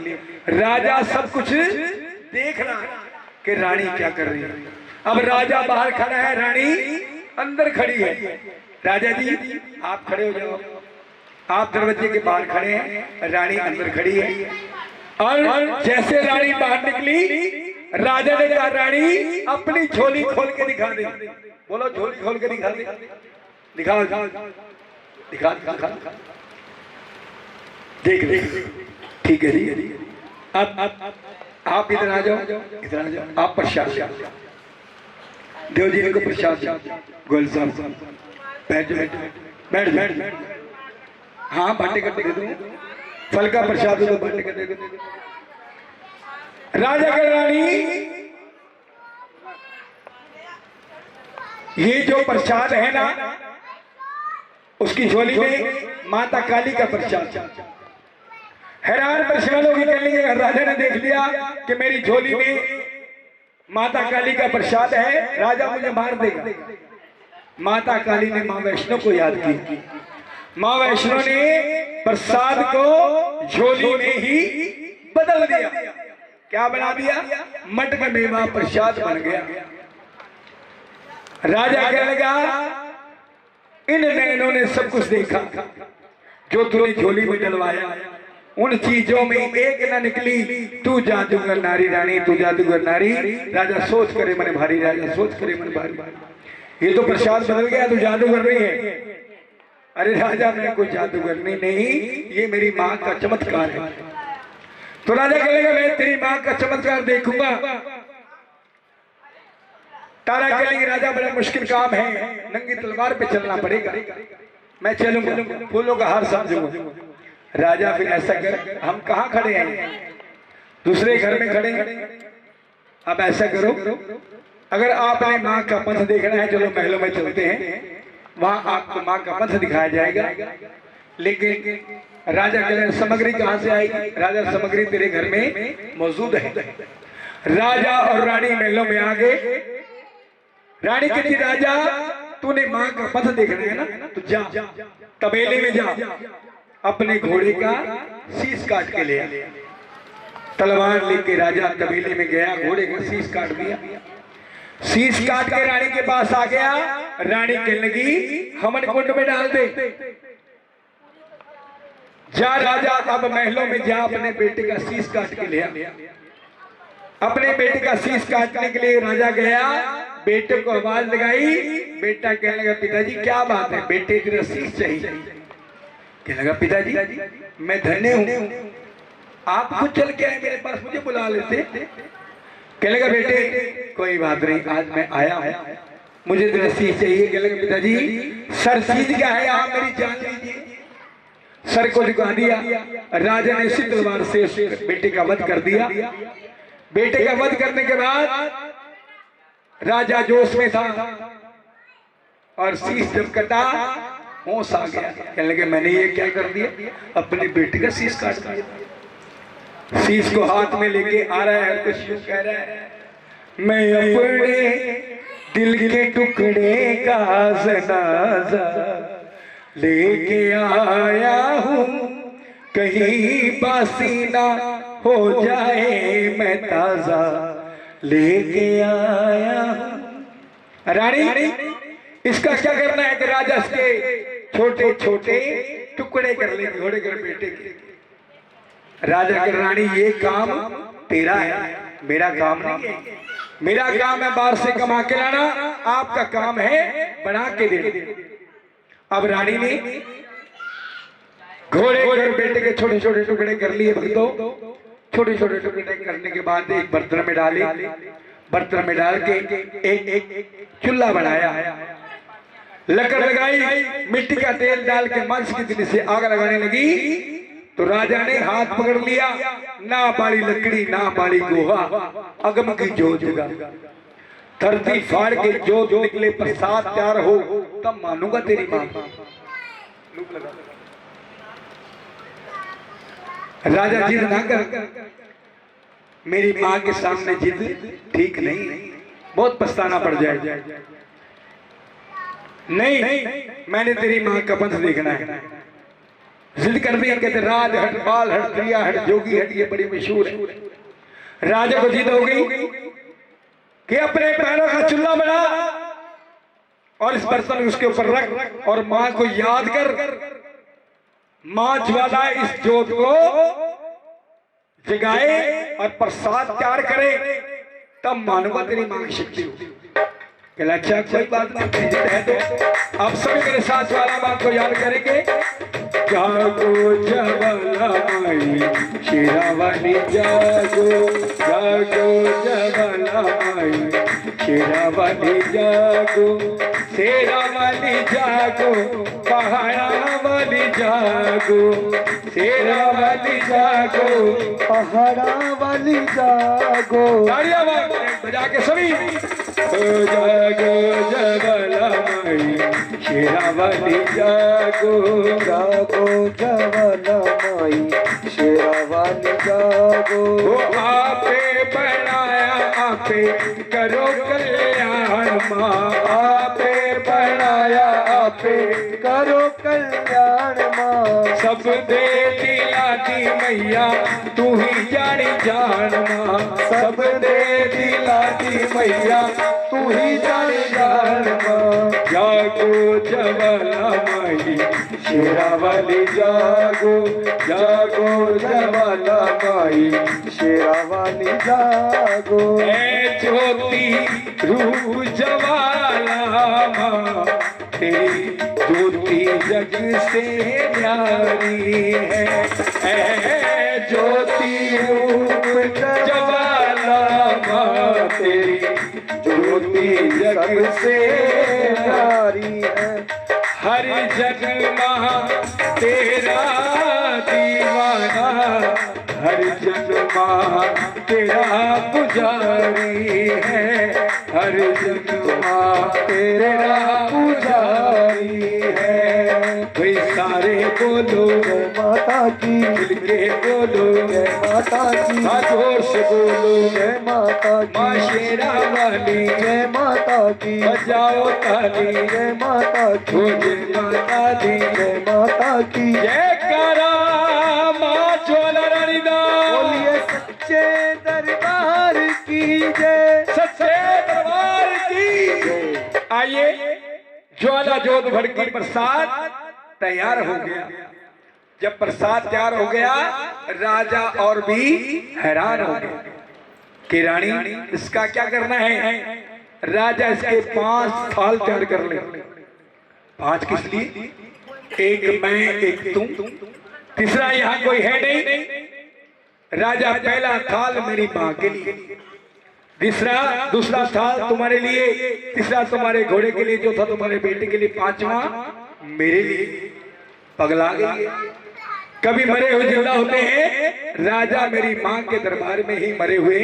राजा सब कुछ देख रहा है कि रानी क्या कर रही है। अब राजा बाहर खड़ा है, रानी अंदर खड़ी है। राजा जी आप खड़े हो जाओ, आप दरवाजे के बाहर खड़े हैं, रानी अंदर खड़ी है। और जैसे रानी बाहर निकली, राजा ने कहा रानी अपनी झोली खोल के दिखा दे। बोलो झोली खोल के दिखा दे, दिखाओ दिखा देख ठीक है जी। अब आप इधर आ जाओ, इधर आ जाओ। आप प्रसाद देव जी को प्रसाद गोल साहब बैठ जाओ। हाँ बाटे का दे दो, फल का प्रसाद दो, बाटे का दे दो। राजा के रानी ये जो प्रसाद है ना, उसकी झोली में माता काली का प्रसाद। हैरान परेशान होगी कहेंगे, राजा ने देख लिया कि मेरी झोली में माता काली का प्रसाद है, राजा मुझे मार देगा। माता काली ने माँ वैष्णो को याद की। माँ वैष्णो ने प्रसाद को झोली में ही बदल दिया। क्या बना दिया? मटक मेवा प्रसाद बन गया। राजा कहने लगा इन नैनों ने सब कुछ देखा जो तूने झोली में डलवाया, उन चीजों में एक न निकली। तू जादूगर नारी रानी, तू जादूगर नारी। राजा सोच करे मन भारी, राजा सोच करे मन भारी। ये तो प्रसाद बदल गया, तू जादूगर नहीं है। अरे राजा मैं कोई जादूगर नहीं, ये मेरी माँ का चमत्कार है। तो राजा कहेगा मैं तेरी माँ का चमत्कार देखूंगा। तारा कहेगी राजा बड़ा मुश्किल काम है, नंगी तलवार पे चलना पड़ेगा। मैं चलूंगा, फूलों का हार समझूंगा। राजा फिर ऐसा कर, हम कहाँ खड़े हैं? दूसरे घर में खड़े हैं। अब ऐसा करो, अगर आपने माँ का पंथ देखना है, चलो महलों में चलते हैं, वहां आपको माँ का पंथ दिखाया जाएगा। लेकिन राजा कह सामग्री कहाँ से आएगी? राजा सामग्री तेरे घर में मौजूद है। राजा और रानी महलों में आ गए। रानी कहती राजा तूने माँ का पथ देखना है ना, तो जा तबेले में जा, अपने घोड़े का शीश काट के ले आ। तलवार लेके राजा तबेले में गया, घोड़े का शीश काट दिया। शीश काट के रानी के पास आ गया। रानी कहने लगी हमन कुंड में डाल दे। जा राजा अब महलों में जा, अपने बेटे का शीश काट के ले आ। अपने बेटे का शीश काटने के लिए राजा गया, बेटे को आवाज लगाई। बेटा कहने लगा पिताजी क्या बात है, बेटे तेरा शीश चाहिए। कहने लगा पिताजी मैं धन्य हूँ, आप खुद चल के आए मेरे पास, मुझे बुला लेते। कहने लगा बेटे कोई बात नहीं, आज मैं आया हूँ, मुझे तेरा शीश चाहिए। कहने लगा पिताजी सर शीश क्या है, आप मेरी जान लीजिए। सर को झुका दिया। राजा ने इसी तलवार से बेटे का वध कर दिया। बेटे का वध करने के बाद राजा जोश में था और शीश जब कटा होश आ गया। कहने लगे मैंने ये क्या कर दिया, अपने बेटे का शीश काट दिया। शीश को हाथ में लेके आ रहा है, कुछ यूं कह रहा है मैं अपने दिल के टुकड़े का जनाजा लेके आया हूँ, कहीं बासी ना हो जाए मैं ताजा लेके आया हूँ। रानी इसका क्या करना है कि राजा इसके छोटे छोटे टुकड़े कर ले घोड़े कर बेटे के। राजा के रानी ये काम तेरा है, मेरा काम नहीं है। मेरा काम है बाहर से कमा के लाना, आपका काम है बना के देना। अब रानी ने घोड़े कर बेटे के छोटे छोटे टुकड़े कर लिए। भक्तों छोटे छोटे टुकड़े करने के बाद एक बर्तन में डाले, बर्तन में डाल के एक एक चूल्हा बनाया, लकड़ लगाई, मिट्टी का तेल डाल के मांस की तिली से आग लगाने लगी। तो राजा ने हाथ पकड़ लिया, ना पाली लकड़ी ना पाली गोहा, अगम की जोत जगा। धरती फाड़ के जोत निकले, प्रसाद तैयार हो तब मानूंगा तेरी मां। राजा जिद ना कर, मेरी मां के सामने जिद ठीक नहीं, बहुत पछताना पड़ जाए। नहीं मैंने तेरी मां का पंथ देखना है। जिद कर दी, कहते राज हट बाल हट प्रिया हट जोगी हट, ये बड़ी मशहूर है। राजा को जिद हो गई कि अपने पैरों का चूल्हा बना और इस बर्तन उसके ऊपर रख और मां को याद कर, मां ज्वाला इस जोत को जगाए और प्रसाद तैयार करे, तब मानूंगा तेरी मां की शक्ति होगी। कहला अच्छा कोई बात नहीं, है तो आप सभी मेरे साथ ज्वाला मां को याद करेंगे। जागो ज्वाला माई शेरावाली जागो, जागो ज्वाला माई शेरावाली जागो, शेरावाली जागो पहाड़ा वाली जागो, शेरावाली जागो पहाड़ा वाली जागो। तालियां बजा के सभी जागो ज्वाला माई शेरावाली जागो, जागो ज्वाला माई शेरावाली जागो। वो आपे बनाया आपे करो कल्याण माँ, आपे बनाया आपे करो कल्याण माँ। सब दे दिला दी मैया तू ही जानी जान माँ, सब दे दिला दी मैया तू ही जानी जान माँ। जागो ज्वाला माई शेरावाली जागो, जागो ज्वाला माई शेरावाली जागो। ऐ ज्योति रूप ज्वाला माँ, तेरी ज्योति जग से न्यारी है। ऐ ज्योति रूप ज्वाला माँ, तेरी ज्योति जग से न्यारी है। हर जग माँ तेरा दीवाना, हर जग माँ तेरा पुजारी है, हर जग माँ तेरा पुजारी है। भाई सारे बोलो जय माता की, मिलके बोलो जय माता की, जोर से बोलो जय माता माँ की, शेरावाली जय माता की, बजाओ ताली जय माता की, जय माता दी, जय माता की। जयकारा माँ ज्वाला रानी दा। बोलिए सच्चे दरबार की जय, सच्चे दरबार की जय। आइए ज्वाला जोत भड़की प्रसाद तैयार हो गया। जब प्रसाद तैयार हो गया, राजा और भी हैरान हो गए कि रानी इसका क्या करना है। राजा इसके 5 थाल तैयार कर ले। 5 किस लिए? एक मैं, एक तुम, तीसरा यहाँ कोई है नहीं। राजा पहला थाल मेरी माँ के लिए, दूसरा थाल तुम्हारे लिए, तीसरा तुम्हारे घोड़े के लिए, चौथा तुम्हारे बेटे के लिए, 5वां मेरे लिए। पगला गई। कभी मरे हुए जिंदा होते हैं, राजा मेरी माँ के दरबार में ही मरे हुए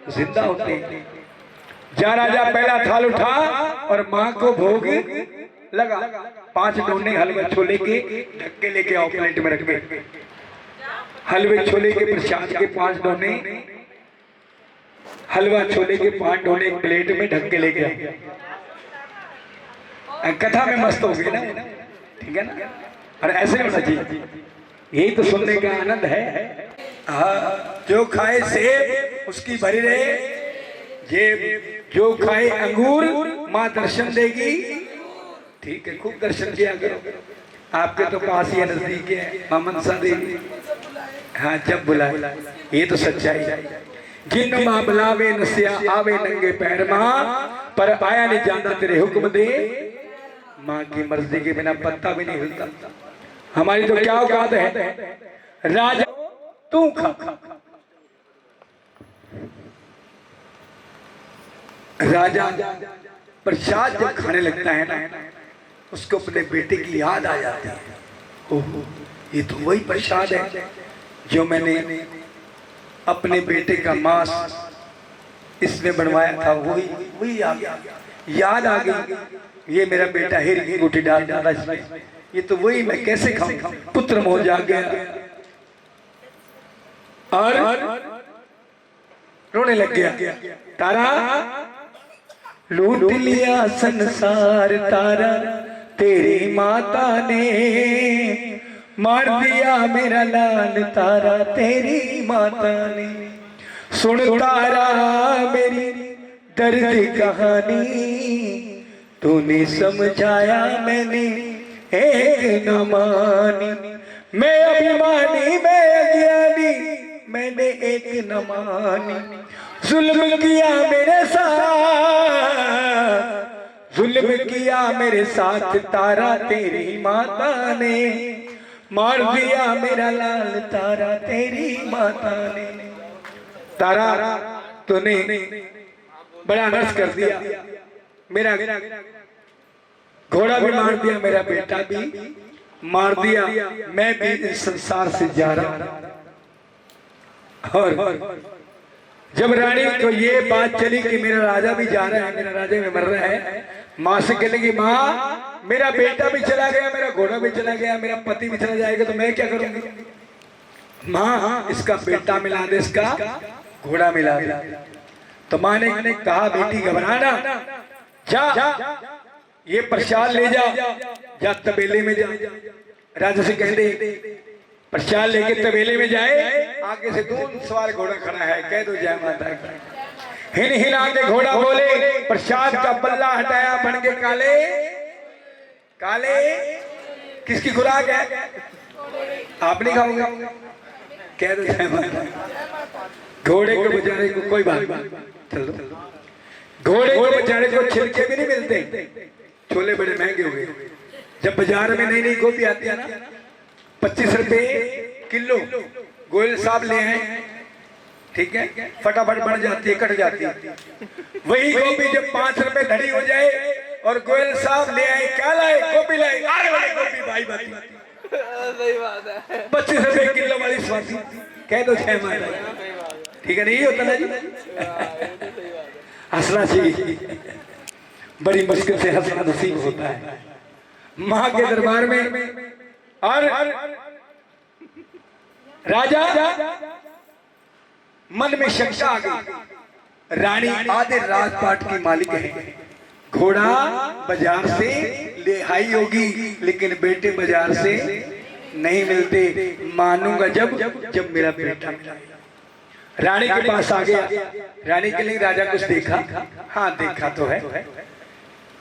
जिंदा होते हैं। जा राजा पहला थाल उठा और माँ को भोग लगा। 5 डोने हलवे छोले के ढक्के लेके आओ, प्लेट में रख के। हलवे छोले के प्रसाद के 5 डोने, हलवा छोले के 5 डोने एक प्लेट में ढक के लेके आओ। कथा में मस्त हो गई ना, ठीक है ना। और ऐसे होना चाहिए, यही तो सुनने का आनंद है। जो खाए सेब उसकी भरी रहे जेब, जो खाए अंगूर माँ दर्शन देगी। ठीक है, खूब दर्शन किया करो। आपके तो पास ही नजदीक है मां मनसा देवी। हाँ, जब बुलाए, ये तो सच्चाई है। जिन मां बुलावे नसिया आवे नंगे पैर मां, पर आया नहीं जाना तेरे हुक्म दे। माँ की मर्जी के बिना पत्ता भी नहीं हिलता। हमारी तो क्या औकात है। राजा तू खा, राजा प्रसाद जब खाने लगता है ना, उसको अपने बेटे की याद आ जाती है। ओहो, ये तो वही प्रसाद है जो मैंने अपने बेटे का मांस इसमें बनवाया था। वही आ गया, याद आ गई। ये मेरा बेटा हिर की रोटी डाल डाला इसमें, ये तो वही, मैं कैसे खाऊं। पुत्र मोह जाग गया और रोने लग गया। तारा लूट लिया संसार तारा, तेरी माता ने मार दिया मेरा लाल तारा, तेरी माता ने। सुन तारा मेरी दर्द कहानी, तूने समझाया मैंने एक न मानी। मैं अभिमानी मैं अज्ञानी, मैंने एक न मानी। जुल्म किया मेरे साथ, जुल्म किया मेरे साथ तारा, तेरी माता ने मार दिया मेरा लाल तारा, तेरी माता ने। तारा तूने बड़ा नर्स कर दिया, मेरा घोड़ा भी मार दिया, मेरा बेटा भी मार दिया, मैं भी इस संसार से जा रहा हूं। और जब रानी को ये बात चली कि मेरा राजा भी जा रहा है, मेरा राजा में मर रहा है, माँ से कहने माँ मेरा बेटा भी चला गया, मेरा घोड़ा भी चला गया, मेरा पति भी चला जाएगा, तो मैं क्या करूंगी। माँ इसका बेटा मिला दे, इसका घोड़ा मिला दे। तो माँ ने कहा बेटी घबराना, जा ये प्रसाद ले जा तबेले में जा। राजा से कह दे प्रसाद लेके तबेले में जाए, आगे से 2 सवार घोड़ा खड़ा है, कह दो जय माता की। हिन हिला के घोड़ा बोले, प्रसाद का पल्ला हटाया बन के काले काले। किसकी खुराक है? आप नहीं खाओगे, कह दो जय माता। घोड़े को बेचारे को कोई बात नहीं, चलो घोड़े को बेचारे को छिलके भी नहीं मिलते, छोले बड़े महंगे हो गए। जब बाजार में नई नई गोभी आती है ना, 25 रुपए किलो, गोयल साहब ले आए, ठीक है, फटाफट बढ़ जाती है, कट जाती है। वही गोभी जब 5 रुपए धड़ी हो जाए और गोयल साहब ले आए, क्या लाए? गोभी लाए, आगे वाली गोभी भाई बाती, सही बात है, 25 रुपए किलो वाली स्वादी, कह दो जय माता। ठीक है, नहीं होता ना जी, हंसना चाहिए, बड़ी मुश्किल से हंसना नसीब होता है माँ के दरबार में। और राजा मन में शंका आ गई, रानी आधे राजपाट की मालिक है, घोड़ा बाजार से ले आई होगी, लेकिन बेटे बाजार से नहीं मिलते, मानूंगा जब मेरा बेटा मिला। रानी के पास आ गया, रानी के लिए राजा कुछ देखा? हाँ देखा तो है,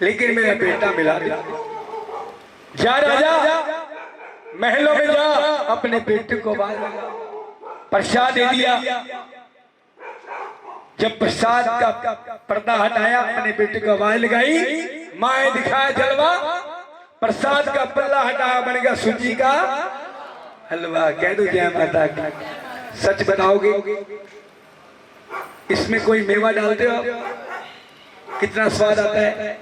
लेकिन मेरा बेटा मिला। जा राजा महलों में जा अपने बेटे को आवाज लगा, प्रसाद दे दिया। जब प्रसाद का पर्दा हटाया, अपने बेटे को आवाज लगाई, माए दिखाया जलवा, प्रसाद का पल्ला हटाया, बन गया सूजी का हलवा। कह दो जय माता की। सच बताओगे इसमें कोई मेवा डालते हो आप? कितना स्वाद आता है।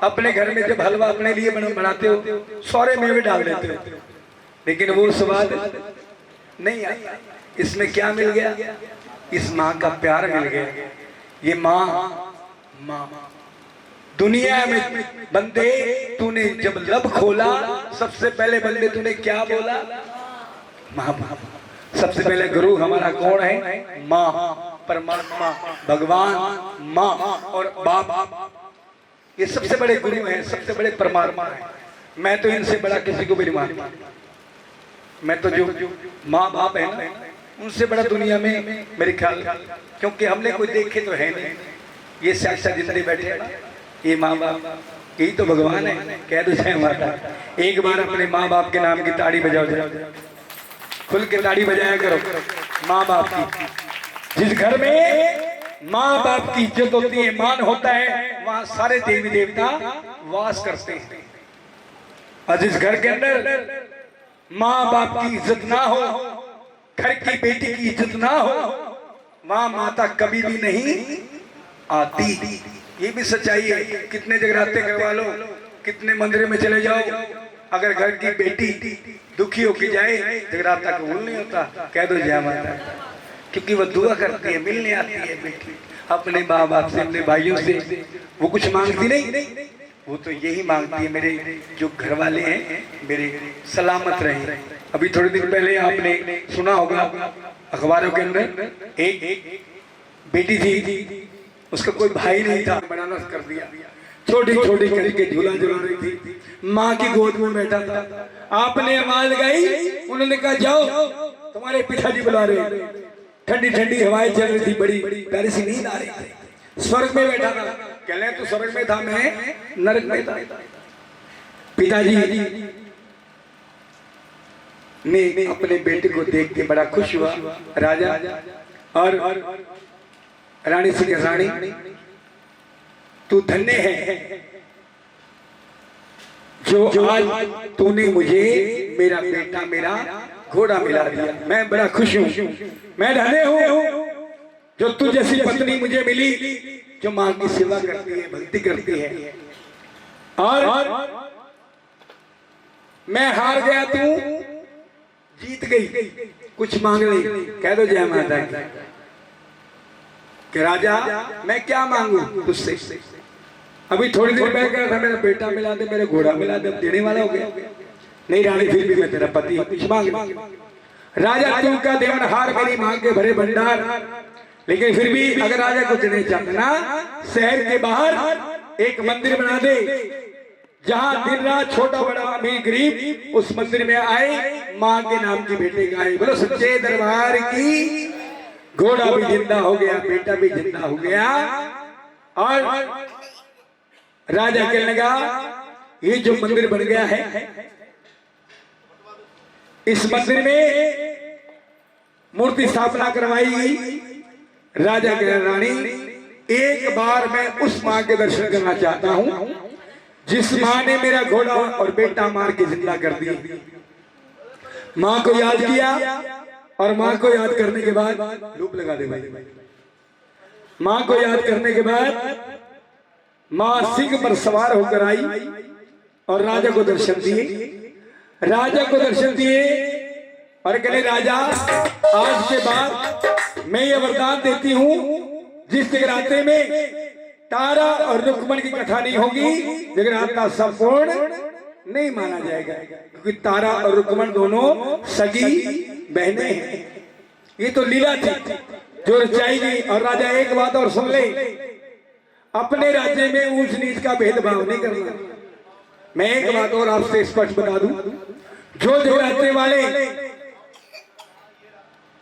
अपने घर में जब हलवा अपने लिए बनाते हो सारे मेवे डाल देते हो, लेकिन वो स्वाद नहीं आता। इसमें क्या मिल गया? इस माँ का प्यार मिल गया। ये माँ दुनिया में बंदे, तूने जब लब खोला सबसे पहले बंदे तूने क्या बोला? माँ। सबसे पहले गुरु हमारा कौन है? माँ, परमात्मा, भगवान, माँ और बाप। ये सबसे बड़े गुरु हैं, सबसे बड़े परमात्मा हैं। मैं तो इनसे बड़ा किसी को भी नहीं मानता। मैं तो जो माँ बाप है ना, उनसे बड़ा दुनिया में मेरे ख्याल, क्योंकि हमने कोई देखे तो है नहीं। ये साक्षात जितने बैठे हैं ये माँ बाप, यही तो भगवान है। कह दो जय माता। एक बार अपने माँ बाप के नाम की ताड़ी बजाओ, खुल के ताड़ी बजाया करो माँ बाप की। जिस घर में माँ बाप की इज्जत होती है, मान होता है, वहां सारे देवी देवता वास करते हैं। और जिस घर के अंदर माँ बाप की इज्जत ना हो, घर की बेटी की इज्जत ना हो, वहां माता कभी भी नहीं आती। ये भी सच्चाई है। कितने जगराते करवा लो, कितने मंदिर में चले जाओ, अगर घर की बेटी दुखी होके जाए जगराता कबूल नहीं होता। कह दो जय माता। क्योंकि वो दुआ करती है, मिलने आती है बेटी अपने माँ बाप से, अपने भाइयों से। वो कुछ मांगती नहीं, वो तो यही मांगती है मेरे जो घर वाले हैं मेरे सलामत रहे। अभी थोड़े दिन पहले आपने सुना होगा अखबारों के अंदर, एक बेटी थी, उसका कोई भाई नहीं था, बनाना कर दिया, छोटी छोटी करके झूला झूला रही थी, माँ की गोद में बैठा था। आपने आवाज लगाई, उन्होंने कहा जाओ तुम्हारे पिताजी बुला रहे। ठंडी ठंडी हवाएं चल रही थी, बड़ी प्यारी सी नींद आ रही थी। स्वर्ग में बैठा था। कह रहे तू स्वर्ग में था, मैं नरक में था। पिताजी ने अपने बेटे को देख के बड़ा खुश हुआ। राजा और रानी से कहा, रानी तू धन्य है जो आज तूने मुझे मेरा बेटा, मेरा घोड़ा मिला दिया। मैं बड़ा खुश हूँ, मैं धन्य हूँ जो तू जैसी पत्नी मुझे मिली, जो माँ की सेवा करती है, भक्ति करती है। और मैं हार गया, तू जीत गई, कुछ मांग नहीं। कह दो जय माता की। कि राजा मैं क्या मांगू तुझसे? अभी थोड़ी देर पहले कहा था मेरा बेटा मिला दे, मेरा घोड़ा मिला दे, अब देने वाला हो गया। नहीं रानी, फिर भी मैं तेरा पति हूं, कुछ मांग। राजा तू का देवनहार, मेरी मांग के भरे भंडार। लेकिन फिर भी अगर राजा कुछ नहीं चाहता ना, शहर के बाहर एक मंदिर बना दे, जहां दिन रात छोटा बड़ा अमीर गरीब उस मंदिर में आए, माँ के नाम की बेटे गाए। बोलो सच्चे दरबार की। घोड़ा भी जिंदा हो गया, बेटा भी जिंदा हो गया। और राजा कहने लगा ये जो मंदिर बन गया है, इस मंदिर में मूर्ति स्थापना करवाई गई। राजा कह रानी एक बार मैं उस माँ के दर्शन करना चाहता हूं जिस माँ ने मेरा घोड़ा और बेटा मार के जिंदा कर दिया। माँ को याद किया और माँ को याद करने के बाद लूप लगा दे भाई। माँ को याद करने के बाद माँ सिंह पर सवार होकर आई और राजा को दर्शन दिए। राजा को दर्शन दिए और कहले राजा आज के बाद मैं ये वरदान देती हूँ, जिस जगराते में तारा और रुक्मण की कथा नहीं होगी, जगराता संपूर्ण नहीं माना जाएगा, क्योंकि तारा और रुक्मण दोनों सगी बहनें हैं। ये तो लीला थी जो रचाई गई। और राजा एक बात और सुन ले, अपने राज्य में ऊंच नीच का भेदभाव नहीं करना। मैं एक बात और आपसे स्पष्ट बता दूं, जो जगराते वाले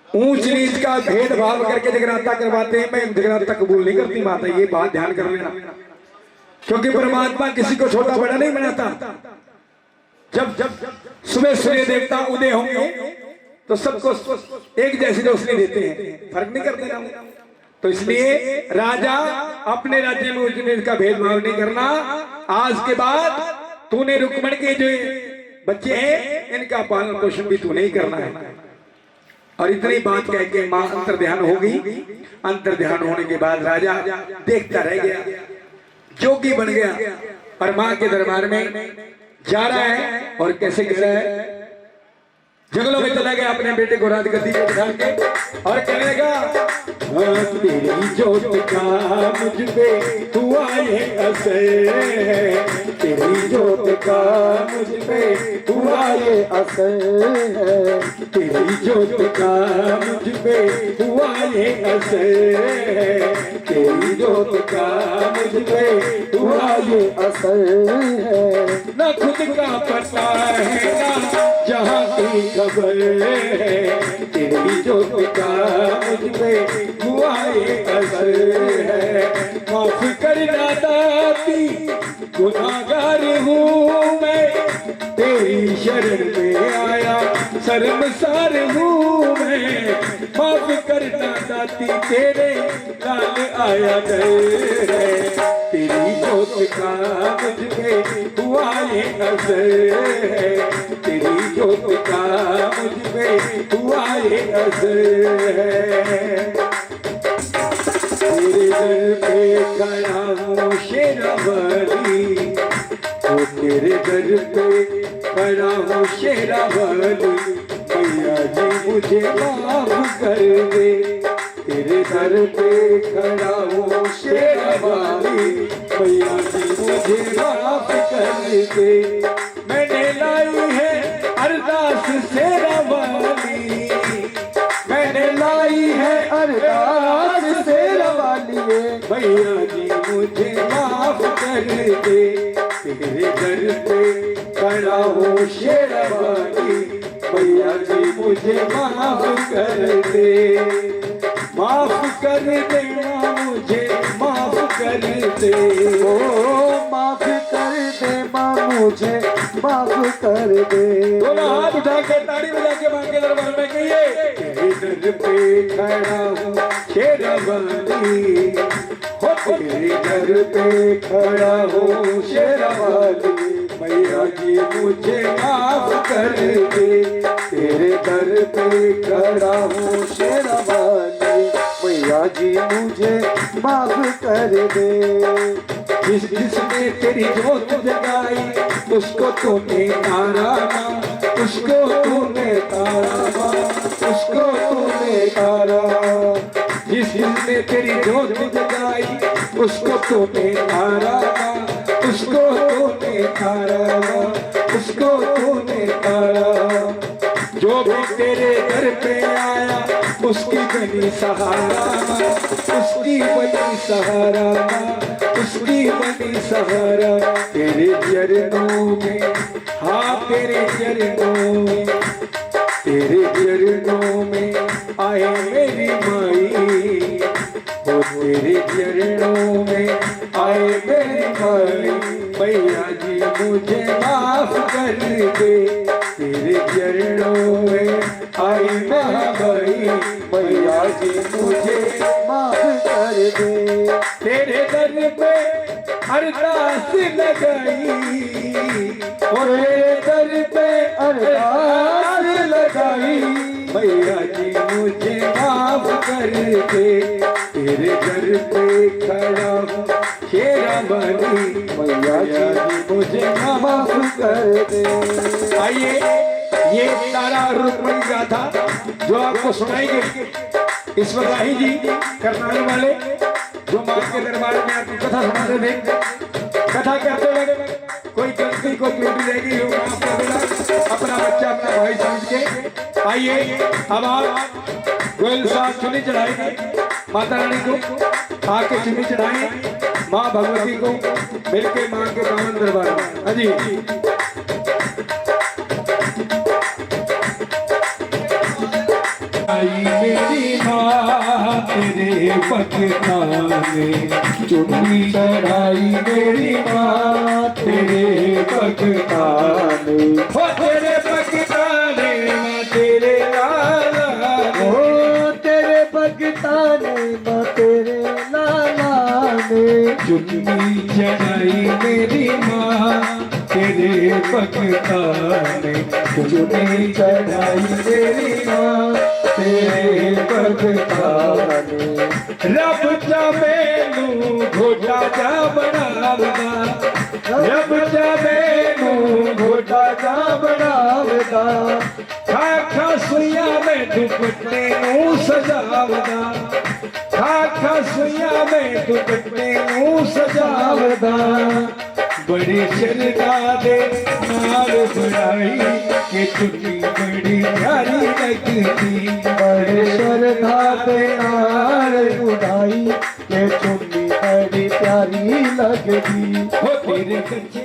ऊंच नीच का भेदभाव करके जगराता करवाते हैं, मैं जगराता कबूल नहीं करती माता। ये बात ध्यान कर लेना, क्योंकि परमात्मा किसी को छोटा बड़ा नहीं बनाता। जब सुबह सूर्य देवता उदय होंगे तो सबको एक जैसी रोशनी देते हैं, फर्क नहीं करते ना। तो इसलिए राजा अपने राज्य में उस दिन का भेदभाव नहीं करना। आज के बाद तूने रुक्मणी के जो बच्चे हैं इनका पालन पोषण भी तू नहीं करना है। और इतनी बात कह के मां अंतर ध्यान हो गई। अंतर ध्यान होने के बाद राजा देखता रह गया, जोगी बन गया और मां के दरबार में जा रहा है। और कैसे कह रहा है, जंगलों में चला गया अपने बेटे को राज गद्दी पे बिठा के और कहने लगा, तेरी जोत का मुझ पे तू आए असर, तेरी जोत का मुझ पे तू आए असर, तेरी जोत का मुझ पे तू आए असर, तेरी जोत का मुझ पे तू आए असर। न खुद का पता है ना जहाँ की खबर है, तेरी जोत का मुझ पे तू आए असर है। माफ करना दाती गुनाहगार हूँ मैं, तेरी शरण में आया शर्मसार हूँ मैं। माफ करना दाती तेरे लाल आया डर है, तेरी जोत का मुझ पे तू आए असर है, तेरी जोत का मुझ पे तू आए असर है। तेरे दर पे खड़ा हूँ शेरावाली, तो तेरे दर पे खड़ा हूँ शेरावाली, मैया जी मुझे माफ कर दे। तेरे दर पे खड़ा हूँ शेरावाली, मैया जी मुझे माफ कर दे। मैंने लाई है अरदास शेरावाली, मैंने लाई है अरदास शेरावाली, मैया जी मुझे माफ कर दे। तेरे दर पे खड़ा हूँ शेरावाली, मैया जी मुझे माफ कर दे। माफ कर देना मुझे, माफ कर दे, ओ माफ कर दे माँ मुझे, माफ कर दे। दोनों हाथ उठा के ताड़ी बजा के मां के दरबार में कहिए, तेरे दर पे खड़ा हूँ शेरावाली, हो तेरे दर पे खड़ा हूँ शेरावाली, मैया जी मुझे माफ कर दे। तेरे दर पे खड़ा हूँ शेरावाली, मैया जी मुझे माफ कर दे। जिसने तेरी जोत जगाई उसको तूने तारा मां, उसको तूने तारा मां, उसको तूने तारा। जिसने तेरी जोत जगाई उसको तूने तारा मां, उसको तूने तारा मां, उसको तूने तारा। जो भी तेरे दर पे आया उसकी बनी सहारा मां, उसकी बनी सहारा मां, उसकी बनी सहारा। तेरे चरणों में, हाँ तेरे चरणों में, तेरे चरणों में आए मेरी माई, वो तेरे चरणों में आए मेरी माई, मैया जी मुझे माफ कर दे। तेरे चरणों में आई महामाई, मैया जी मुझे माफ कर दे। तेरे दर पे अरदास लगाई, और तेरे दर पे अरदास लगाई, मैया जी मुझे माफ कर दे। तेरे दर पे खड़ा हूँ शेरावाली, मैया जी मुझे माफ कर दे। आइए ये तारा रुक्मणी गाथा जो आपको सुनाई गई, ईश्वरराही जी करनाल वाले जो मां के दरबार में आपको कथा सुनाते थे। कथा करते वक्त कोई गलती को त्रुटि रहेगी वो माफ कर देना, अपना बच्चा अपना भाई समझ के। आइए अब आप गोयल साहब चुनी चढ़ाएंगे माता रानी को, आके चुनी चढ़ाएं माँ भगवती को मिलके माँ के पावन दरबार में। हाँ जी आई मेरी माँ तेरे पगताने, चुन्नी चढ़ाई मेरी माँ तेरे पगताने, हो तेरे पिता ने न तेरे नाना ने चुन्नी चढ़ाई मेरी माँ तेरे भगता ने, चुन्नी चढ़ाई मेरी माँ तेरे भगता ने। रब चा मैनू घोटा जा बनावदा, रब चा मैनू घोटा जा बनावदा, खाखा सुइया में दुपट्टे नू सजावदा, खाखा सुइया में दुपट्टे नू सजावदा। बड़ी शरदा दे नाल बनाई के चुन्नी बड़ी प्यारी लगती, बड़े श्रद्धा दे नाल उड़ाई के चुन्नी बड़ी प्यारी लगदी। हो तेरे कच्चे